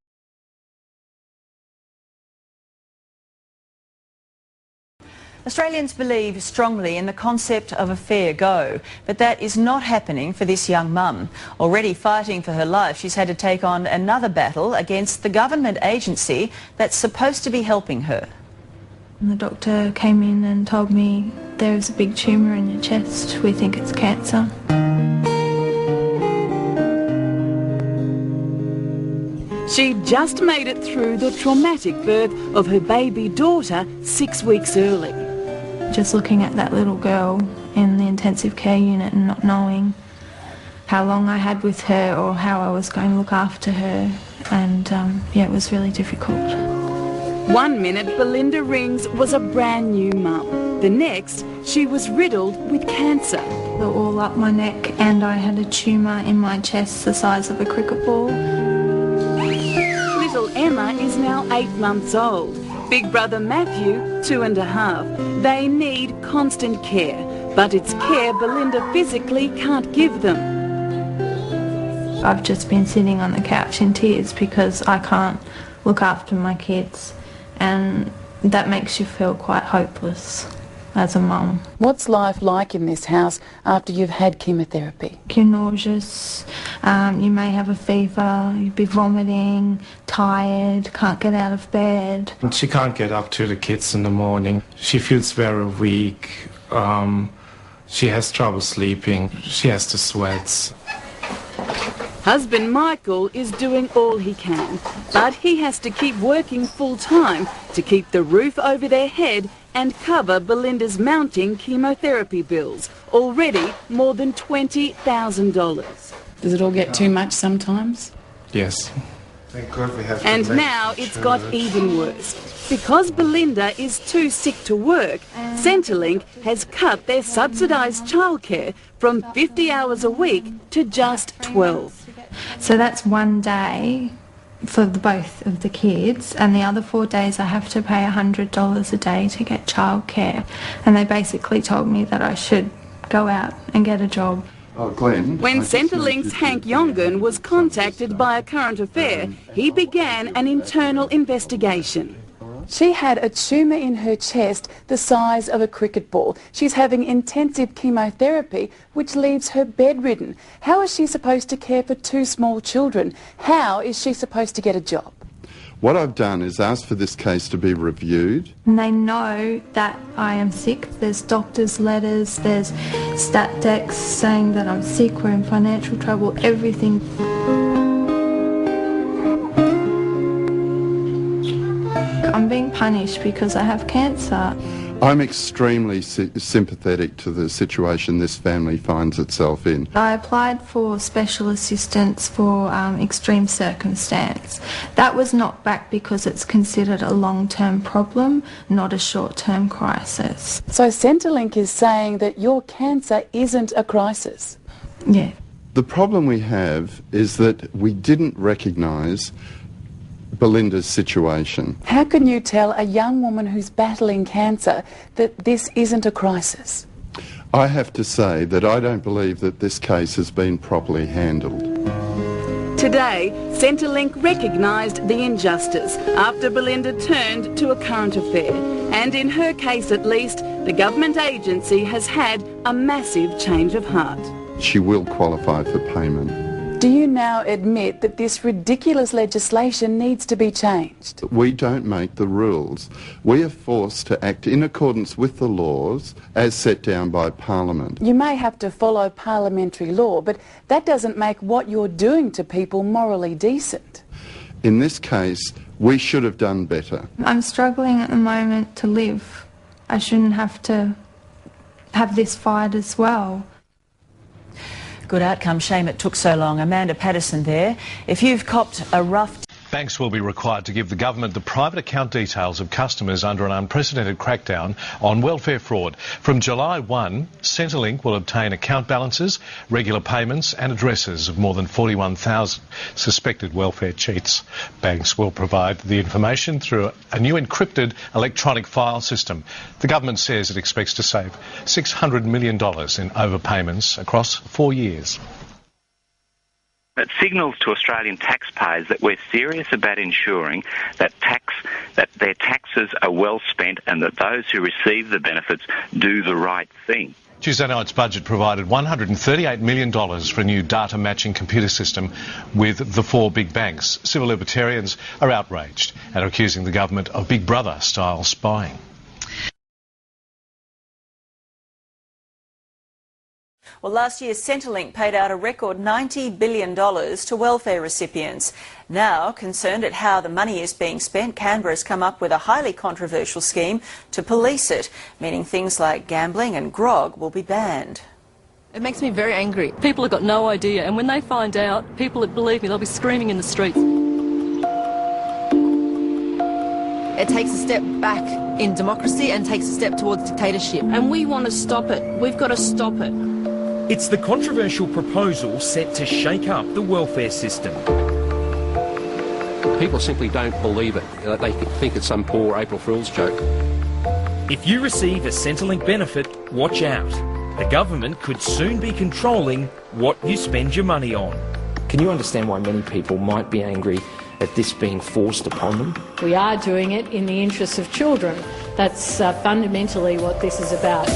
Australians believe strongly in the concept of a fair go, but that is not happening for this young mum. Already fighting for her life, she's had to take on another battle against the government agency that's supposed to be helping her. And the doctor came in and told me there's a big tumour in your chest. We think it's cancer. She'd just made it through the traumatic birth of her baby daughter 6 weeks early. Just looking at that little girl in the intensive care unit and not knowing how long I had with her or how I was going to look after her, and yeah, it was really difficult. 1 minute Belinda Rings was a brand new mum. The next, she was riddled with cancer. They're all up my neck, and I had a tumour in my chest the size of a cricket ball. Little Emma is now 8 months old. Big brother Matthew, 2.5. They need constant care, but it's care Belinda physically can't give them. I've just been sitting on the couch in tears because I can't look after my kids, and that makes you feel quite hopeless as a mum. What's life like in this house after you've had chemotherapy? You're nauseous, you may have a fever, you'd be vomiting, tired, can't get out of bed. She can't get up to the kids in the morning. She feels very weak. She has trouble sleeping. She has the sweats. Husband Michael is doing all he can, but he has to keep working full-time to keep the roof over their head and cover Belinda's mounting chemotherapy bills, already more than $20,000. Does it all get too much sometimes? Yes. Thank God we have and now it's got even worse. Because Belinda is too sick to work, Centrelink has cut their subsidised childcare from 50 hours a week to just 12. So that's 1 day for both of the kids, and the other 4 days I have to pay $100 a day to get childcare, and they basically told me that I should go out and get a job. Oh, Glenn. When Centrelink's Hank Jongen was contacted by a current affair, he began an internal investigation. She had a tumour in her chest the size of a cricket ball. She's having intensive chemotherapy, which leaves her bedridden. How is she supposed to care for 2 small children? How is she supposed to get a job? What I've done is asked for this case to be reviewed. And they know that I am sick. There's doctor's letters, there's stat decks saying that I'm sick, we're in financial trouble, everything. I'm being punished because I have cancer. I'm extremely sympathetic to the situation this family finds itself in. I applied for special assistance for extreme circumstance. That was knocked back because it's considered a long-term problem, not a short-term crisis. So Centrelink is saying that your cancer isn't a crisis? Yeah. The problem we have is that we didn't recognise Belinda's situation. How can you tell a young woman who's battling cancer that this isn't a crisis? I have to say that I don't believe that this case has been properly handled. Today, Centrelink recognised the injustice after Belinda turned to a current affair. And in her case at least, the government agency has had a massive change of heart. She will qualify for payment. Do you now admit that this ridiculous legislation needs to be changed? We don't make the rules. We are forced to act in accordance with the laws as set down by Parliament. You may have to follow parliamentary law, but that doesn't make what you're doing to people morally decent. In this case, we should have done better. I'm struggling at the moment to live. I shouldn't have to have this fight as well. Good outcome. Shame it took so long. Amanda Patterson there. If you've copped a rough... Banks will be required to give the government the private account details of customers under an unprecedented crackdown on welfare fraud. From July 1, Centrelink will obtain account balances, regular payments and addresses of more than 41,000 suspected welfare cheats. Banks will provide the information through a new encrypted electronic file system. The government says it expects to save $600 million in overpayments across 4 years. It signals to Australian taxpayers that we're serious about ensuring that their taxes are well spent and that those who receive the benefits do the right thing. Tuesday night's budget provided $138 million for a new data matching computer system with the 4 big banks. Civil libertarians are outraged and are accusing the government of Big Brother-style spying. Well, last year, Centrelink paid out a record $90 billion to welfare recipients. Now, concerned at how the money is being spent, Canberra has come up with a highly controversial scheme to police it, meaning things like gambling and grog will be banned. It makes me very angry. People have got no idea, and when they find out, people that believe me, they'll be screaming in the streets. It takes a step back in democracy and takes a step towards dictatorship. And we want to stop it. We've got to stop it. It's the controversial proposal set to shake up the welfare system. People simply don't believe it. They think it's some poor April Fool's joke. If you receive a Centrelink benefit, watch out. The government could soon be controlling what you spend your money on. Can you understand why many people might be angry at this being forced upon them? We are doing it in the interests of children. That's fundamentally what this is about.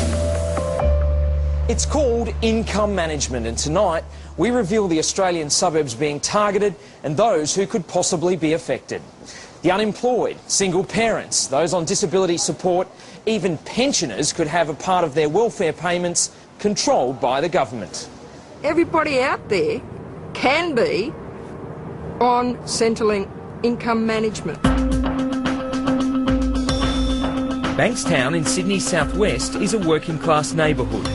It's called income management, and tonight we reveal the Australian suburbs being targeted and those who could possibly be affected. The unemployed, single parents, those on disability support, even pensioners could have a part of their welfare payments controlled by the government. Everybody out there can be on Centrelink income management. Bankstown in Sydney's southwest is a working class neighbourhood.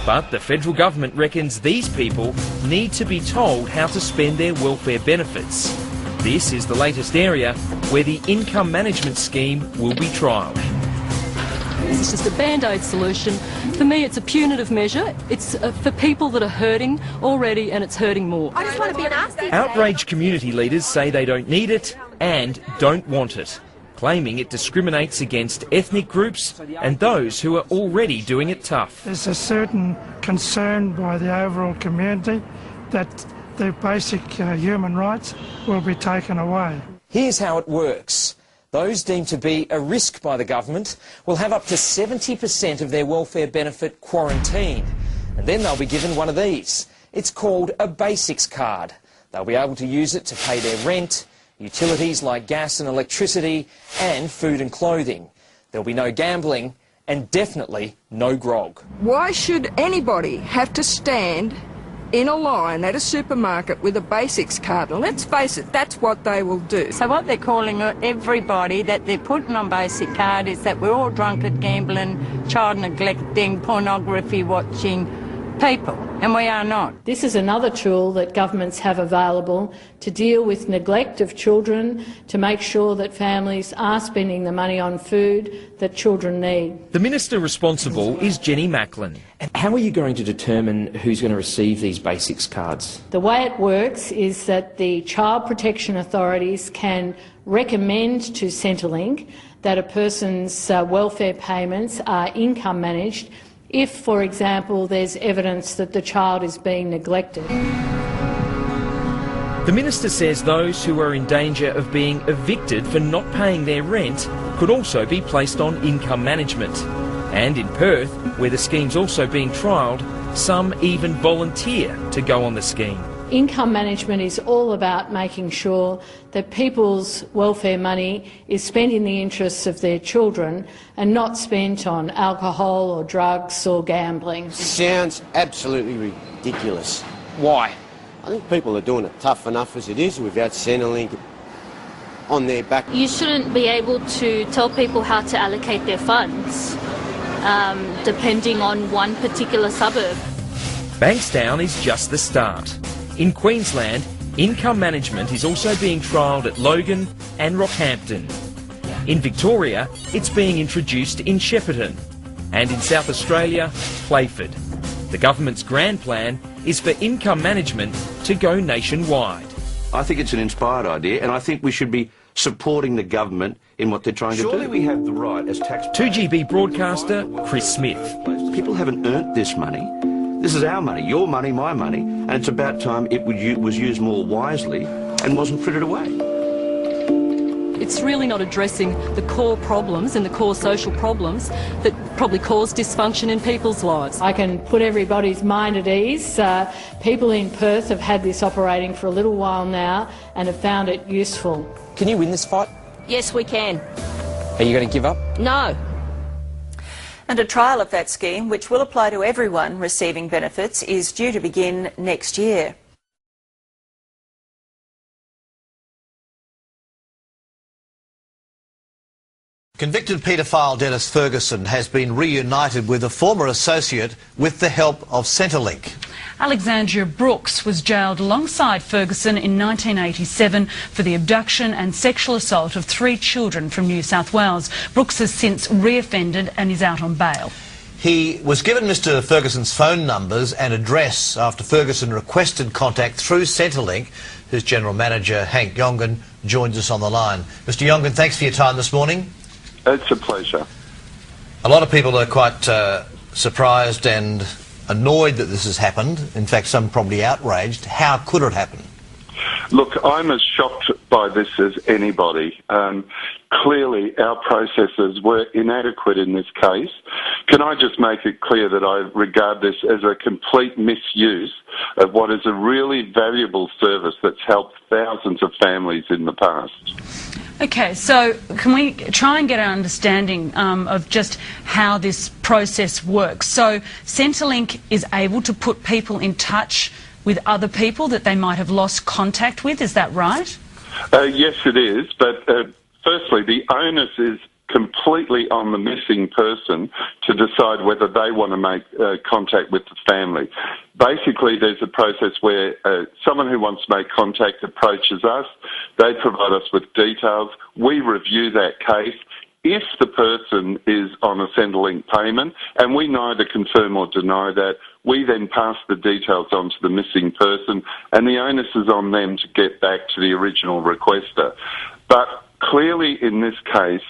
But the federal government reckons these people need to be told how to spend their welfare benefits. This is the latest area where the income management scheme will be trialled. This is just a band-aid solution. For me, it's a punitive measure. It's for people that are hurting already, and it's hurting more. I just want to be an nasty. Outraged community leaders say they don't need it and don't want it, claiming it discriminates against ethnic groups and those who are already doing it tough. There's a certain concern by the overall community that their basic human rights will be taken away. Here's how it works. Those deemed to be a risk by the government will have up to 70% of their welfare benefit quarantined. And then they'll be given one of these. It's called a basics card. They'll be able to use it to pay their rent, utilities like gas and electricity, and food and clothing. There'll be no gambling and definitely no grog. Why should anybody have to stand in a line at a supermarket with a basics card? And let's face it, that's what they will do. So what they're calling everybody that they're putting on basic card is that we're all drunk at gambling, child neglecting, pornography watching people, and we are not. This is another tool that governments have available to deal with neglect of children, to make sure that families are spending the money on food that children need. The minister responsible is Jenny Macklin. And how are you going to determine who's going to receive these basics cards? The way it works is that the child protection authorities can recommend to Centrelink that a person's welfare payments are income managed if, for example, there's evidence that the child is being neglected. The minister says those who are in danger of being evicted for not paying their rent could also be placed on income management. And in Perth, where the scheme's also being trialled, some even volunteer to go on the scheme. Income management is all about making sure that people's welfare money is spent in the interests of their children and not spent on alcohol or drugs or gambling. Sounds absolutely ridiculous. Why? I think people are doing it tough enough as it is without Centrelink on their back. You shouldn't be able to tell people how to allocate their funds, depending on one particular suburb. Bankstown is just the start. In Queensland, income management is also being trialled at Logan and Rockhampton. In Victoria, it's being introduced in Shepparton. And in South Australia, Playford. The government's grand plan is for income management to go nationwide. I think it's an inspired idea, and I think we should be supporting the government in what they're trying to do. Surely we have the right as taxpayers. 2GB broadcaster Chris Smith. People haven't earned this money. This is our money, your money, my money, and it's about time it was used more wisely and wasn't frittered away. It's really not addressing the core problems and the core social problems that probably cause dysfunction in people's lives. I can put everybody's mind at ease. People in Perth have had this operating for a little while now and have found it useful. Can you win this fight? Yes, we can. Are you going to give up? No. And a trial of that scheme, which will apply to everyone receiving benefits, is due to begin next year. Convicted paedophile Dennis Ferguson has been reunited with a former associate with the help of Centrelink. Alexandria Brooks was jailed alongside Ferguson in 1987 for the abduction and sexual assault of 3 children from New South Wales. Brooks has since reoffended and is out on bail. He was given Mr Ferguson's phone numbers and address after Ferguson requested contact through Centrelink, whose General Manager, Hank Yongan, joins us on the line. Mr Yongan, thanks for your time this morning. It's a pleasure. A lot of people are quite surprised and annoyed that this has happened. In fact, some probably outraged. How could it happen? Look, I'm as shocked by this as anybody. Clearly, our processes were inadequate in this case. Can I just make it clear that I regard this as a complete misuse of what is a really valuable service that's helped thousands of families in the past? Okay, so can we try and get an understanding of just how this process works? So Centrelink is able to put people in touch with other people that they might have lost contact with, is that right? Yes, it is, but firstly, the onus is completely on the missing person to decide whether they want to make contact with the family. Basically, there's a process where someone who wants to make contact approaches us, they provide us with details, we review that case. If the person is on a Centrelink payment, and we neither confirm or deny that, we then pass the details on to the missing person, and the onus is on them to get back to the original requester. But clearly in this case,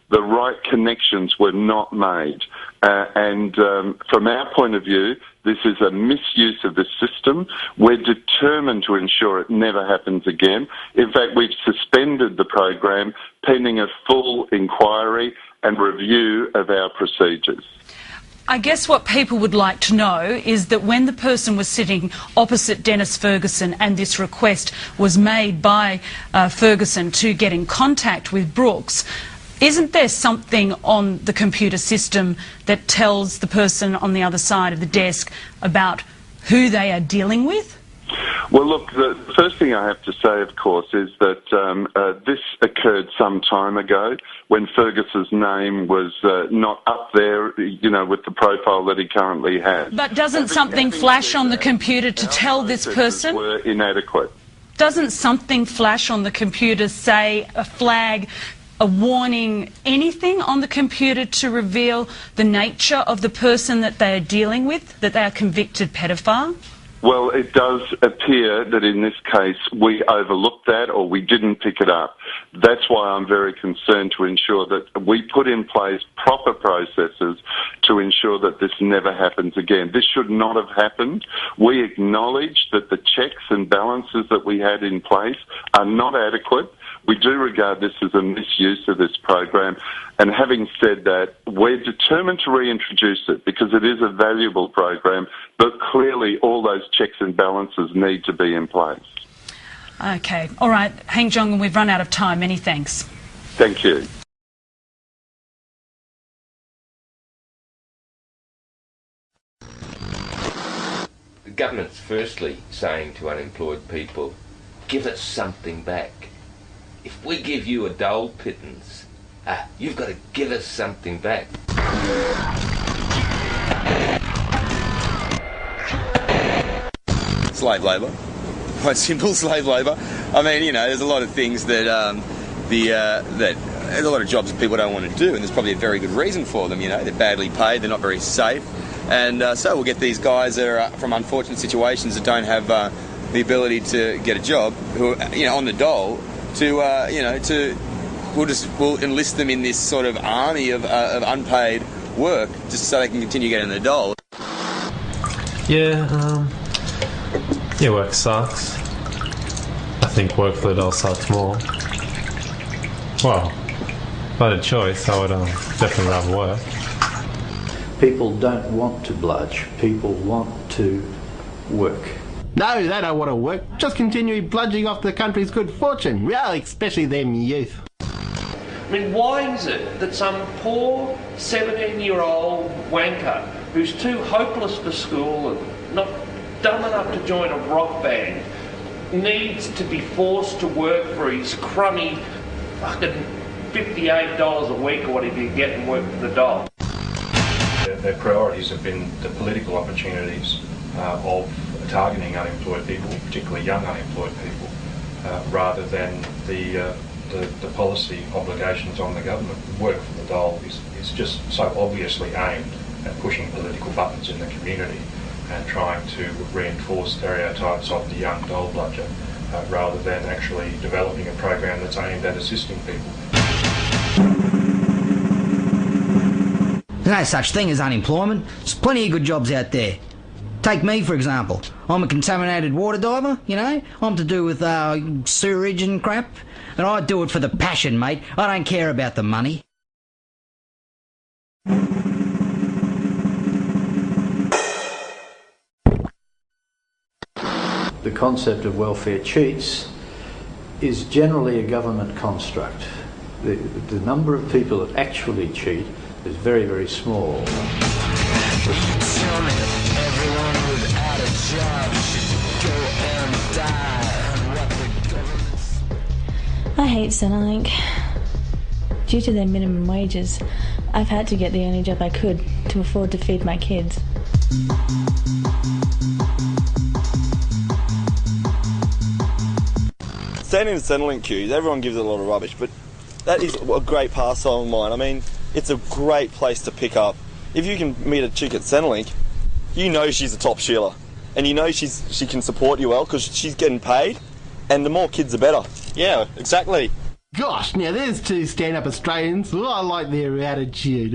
the right connections were not made. And from our point of view, This is a misuse of the system. We're determined to ensure it never happens again. In fact, we've suspended the program pending a full inquiry and review of our procedures. I guess what people would like to know is that when the person was sitting opposite Dennis Ferguson and this request was made by Ferguson to get in contact with Brooks, isn't there something on the computer system that tells the person on the other side of the desk about who they are dealing with? Well, look, the first thing I have to say, of course, is that this occurred some time ago when Ferguson's name was not up there, you know, with the profile that he currently has. But doesn't something flash on the computer to tell this person? Were inadequate. Doesn't something flash on the computer, say a flag, a warning, anything on the computer to reveal the nature of the person that they are dealing with, that they are a convicted pedophile? Well, it does appear that in this case we overlooked that or we didn't pick it up. That's why I'm very concerned to ensure that we put in place proper processes to ensure that this never happens again. This should not have happened. We acknowledge that the checks and balances that we had in place are not adequate. We do regard this as a misuse of this program, and having said that, we're determined to reintroduce it because it is a valuable program, but clearly all those checks and balances need to be in place. Okay, all right, Hank Jong, we've run out of time. Many thanks. Thank you. The government's firstly saying to unemployed people, give us something back. If we give you a dole pittance, you've got to give us something back. Slave labour. Quite simple, slave labour. I mean, you know, there's a lot of things that there's a lot of jobs that people don't want to do, and there's probably a very good reason for them. You know, they're badly paid, they're not very safe, and so we'll get these guys that are from unfortunate situations that don't have the ability to get a job, who are, you know, on the dole. We'll enlist them in this sort of army of unpaid work just so they can continue getting the dole. Yeah, work sucks. I think work for the dole sucks more. Well, if I had a choice, I would definitely rather work. People don't want to bludge. People want to work. No, they don't want to work. Just continue bludging off the country's good fortune. Well, especially them youth. I mean, why is it that some poor 17-year-old wanker who's too hopeless for school and not dumb enough to join a rock band needs to be forced to work for his crummy fucking $58 a week or whatever you get and work for the dole? Their priorities have been the political opportunities of targeting unemployed people, particularly young unemployed people, rather than the policy obligations on the government. Work for the dole is just so obviously aimed at pushing political buttons in the community and trying to reinforce stereotypes of the young dole bludger, rather than actually developing a program that's aimed at assisting people. There's no such thing as unemployment. There's plenty of good jobs out there. Take me, for example. I'm a contaminated water diver, you know. I'm to do with sewerage and crap. And I do it for the passion, mate. I don't care about the money. The concept of welfare cheats is generally a government construct. The number of people that actually cheat is very, very small. I hate Centrelink. Due to their minimum wages, I've had to get the only job I could to afford to feed my kids. Standing in Centrelink queues, everyone gives it a lot of rubbish, but that is a great pastime of mine. I mean, it's a great place to pick up. If you can meet a chick at Centrelink, you know she's a top shiller, and you know she can support you well because she's getting paid, and the more kids the better. Yeah, exactly. Gosh, now there's two stand-up Australians. Oh, I like their attitude.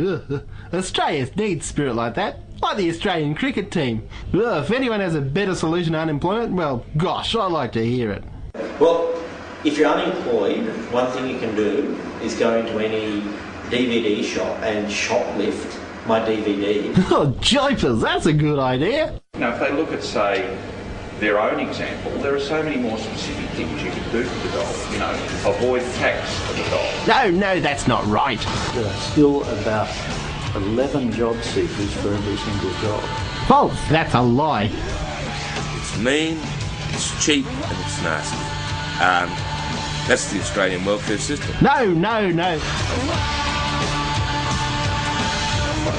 Australia needs spirit like that. Like the Australian cricket team. Ugh, if anyone has a better solution to unemployment, well, gosh, I'd like to hear it. Well, if you're unemployed, one thing you can do is go into any DVD shop and shoplift my DVD. Oh, Jopers, that's a good idea. Now, if they look at, say, their own example, there are so many more specific things you can do for the dole. You know, avoid tax for the dole. No, that's not right. There are still about 11 job seekers for every single job. False, that's a lie. It's mean, it's cheap, and it's nasty. That's the Australian welfare system. No.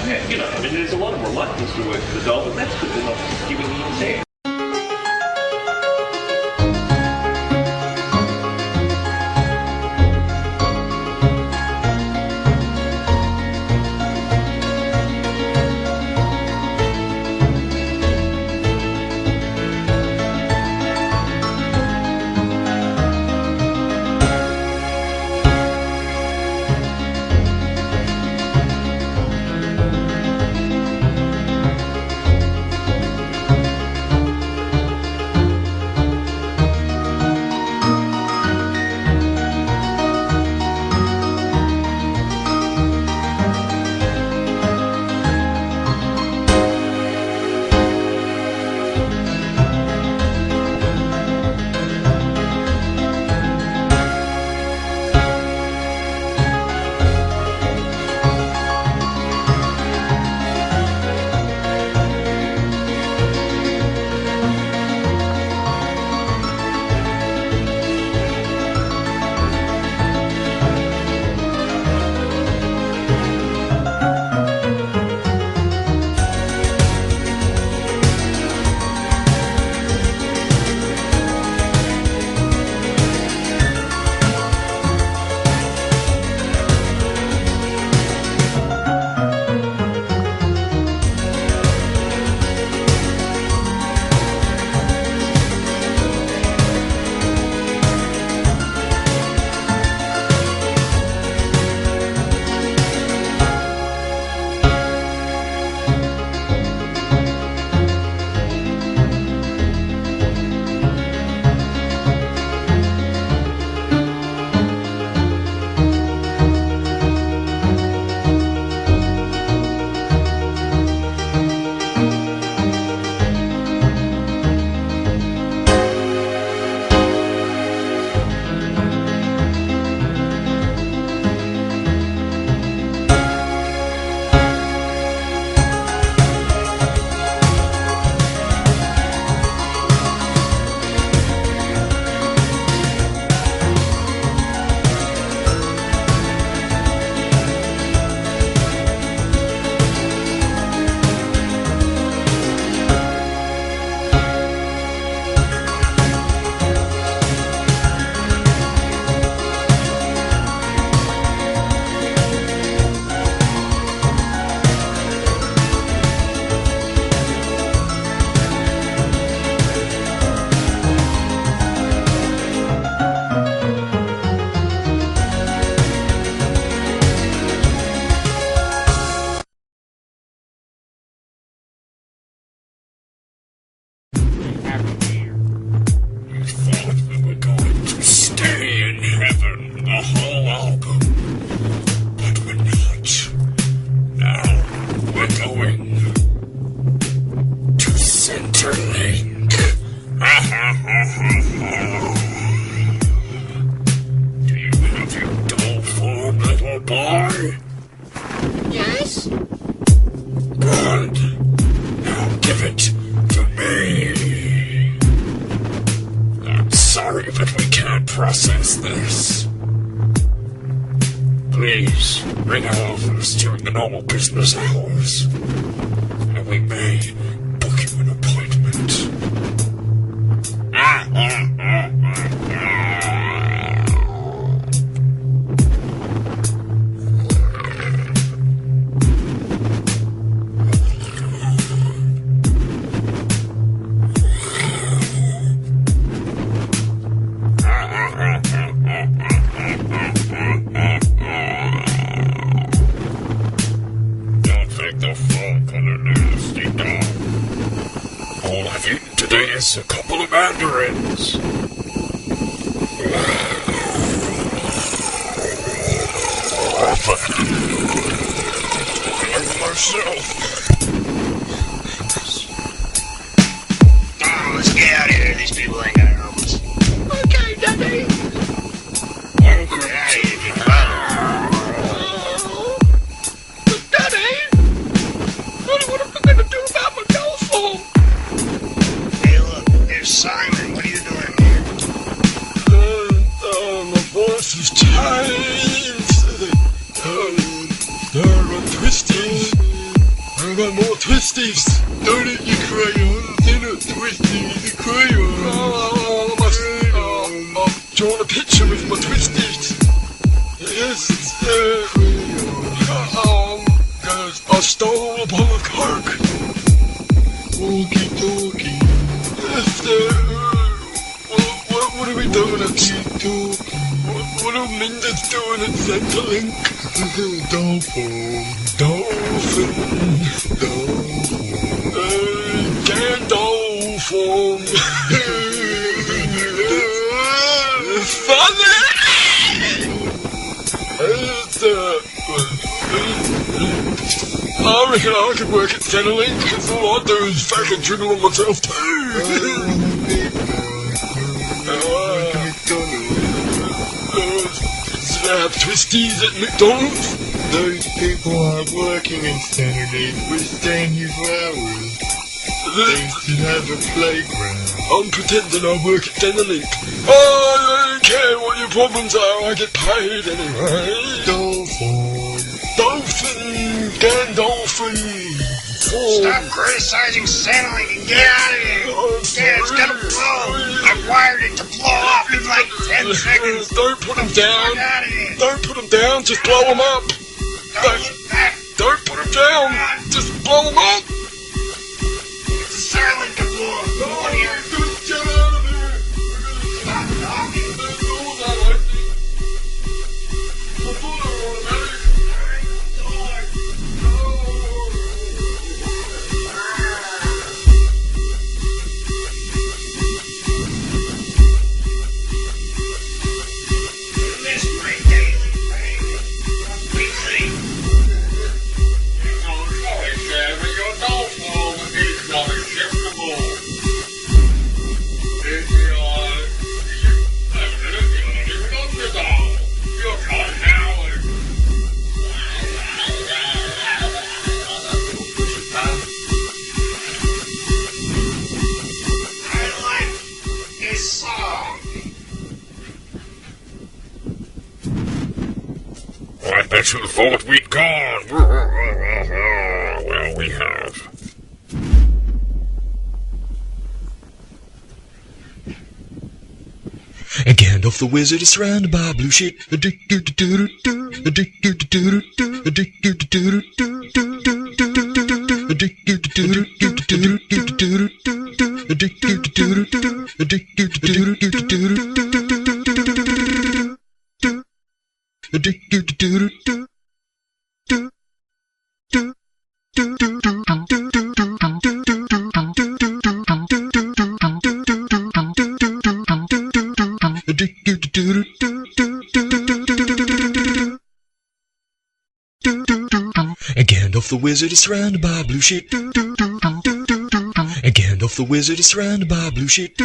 Yeah, you know, I mean, there's a lot of reluctance to work for the dole, but that's because they're not giving the incentive. Centrelink. Do you have your doll form, little boy? Yes. Good. Now give it to me. I'm sorry, but we can't process this. Please ring our office during the normal business hours, and we may book you an appointment. Don't take the fall, Colonel. Today is a couple of mandarins. I'm myself. Oh, let's get out of here. These people ain't gonna help us. Okay, Daddy. Get out of here, you Daddy, what am I gonna do about my downfall? Hey, look, there's Simon. What are you doing here? My boss is changed. There are twisties. I got more twisties. Don't eat your crayon. Dinner twisties, the crayon. I've drawn a picture with my twisties. Yes, I stole a bottle of Coke. Walkie talkie. What are we doing at what are Minda's doing at Centrelink? Dolphin. Gandalf. Funny! I reckon I could work at Centrelink because all I do is fucking dribble on myself have twisties at McDonald's? Those people aren't working in Centrelink. We're staying here for hours. They should have a playground. I'm pretending I work at Centrelink. I don't care what your problems are, I get paid anyway. Dolphin, Gandolphin. Stop criticizing Centrelink and get out of here. Yeah, it's gonna blow. I wired it to blow up in like 10 seconds. Don't put them down. Don't put them down, just blow them up. Don't put them down, just blow them up. It's a Centrelink to blow. Go on here. Get out of here. Stop talking. I bet you thought we'd gone. Well, we have. And Gandalf the wizard is surrounded by blue shit. And Gandalf the wizard is surrounded by blue shit. And Gandalf the wizard is surrounded by blue shit.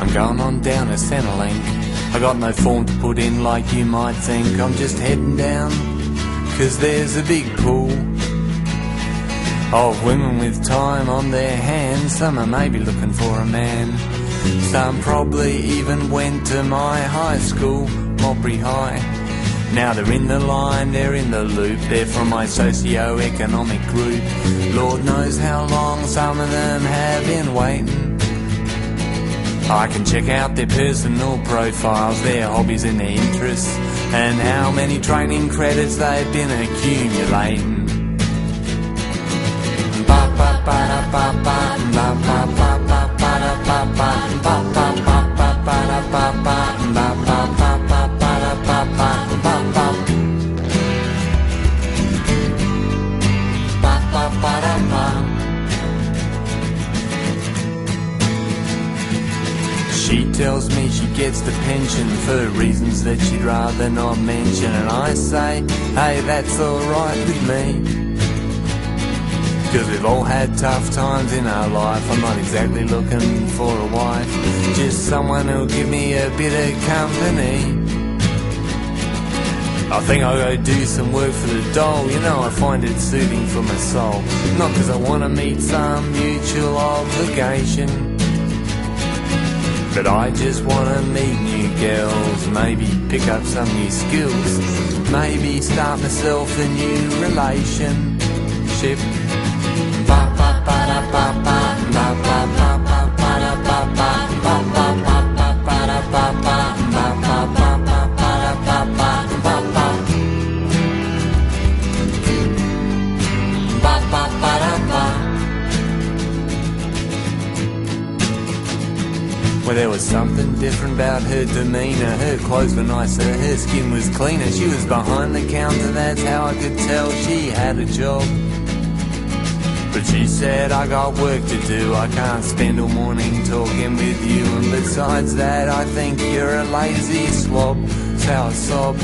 I'm going on down to Centrelink. I got no form to put in like you might think. I'm just heading down, 'cause there's a big pool of women with time on their hands. Some are maybe looking for a man. Some probably even went to my high school, Mowbray High. Now they're in the line, they're in the loop. They're from my socio-economic group. Lord knows how long some of them have been waiting. I can check out their personal profiles, their hobbies and their interests, and how many training credits they've been accumulating. She tells me she gets the pension for reasons that she'd rather not mention, and I say, hey, that's alright with me. 'Cause we've all had tough times in our life. I'm not exactly looking for a wife, just someone who'll give me a bit of company. I think I'll go do some work for the doll. You know, I find it soothing for my soul. Not 'cause I want to meet some mutual obligation, but I just want to meet new girls, maybe pick up some new skills, maybe start myself a new relationship. Well, there was something different about her demeanour. Her clothes were nicer, her skin was cleaner. She was behind the counter, that's how I could tell she had a job. But she said, I got work to do, I can't spend all morning talking with you. And besides that, I think you're a lazy slob. That's how I sob.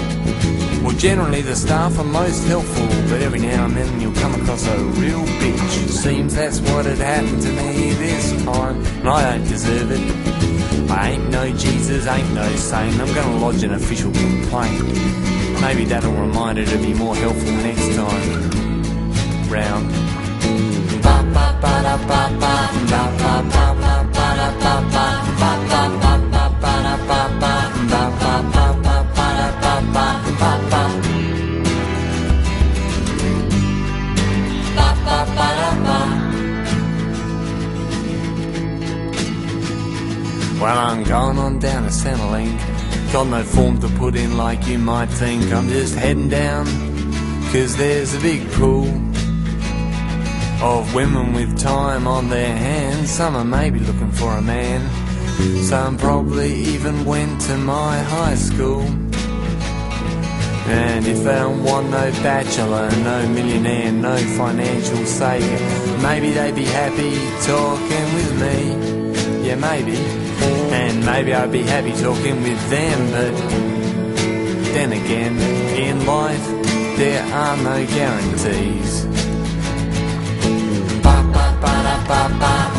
Well, generally the staff are most helpful, but every now and then you'll come across a real bitch. Seems that's what had happened to me this time, and I don't deserve it. I ain't no Jesus, ain't no saint. I'm gonna lodge an official complaint. Maybe that'll remind her to be more helpful next time round. Well, I'm going on down to Centrelink. Got no form to put in like you might think. I'm just heading down, 'cause there's a big pool of women with time on their hands. Some are maybe looking for a man. Some probably even went to my high school. And if they don't want no bachelor, no millionaire, no financial savior, maybe they'd be happy talking with me. Yeah, maybe. And maybe I'd be happy talking with them, but then again, in life, there are no guarantees. Ba ba ba da ba ba.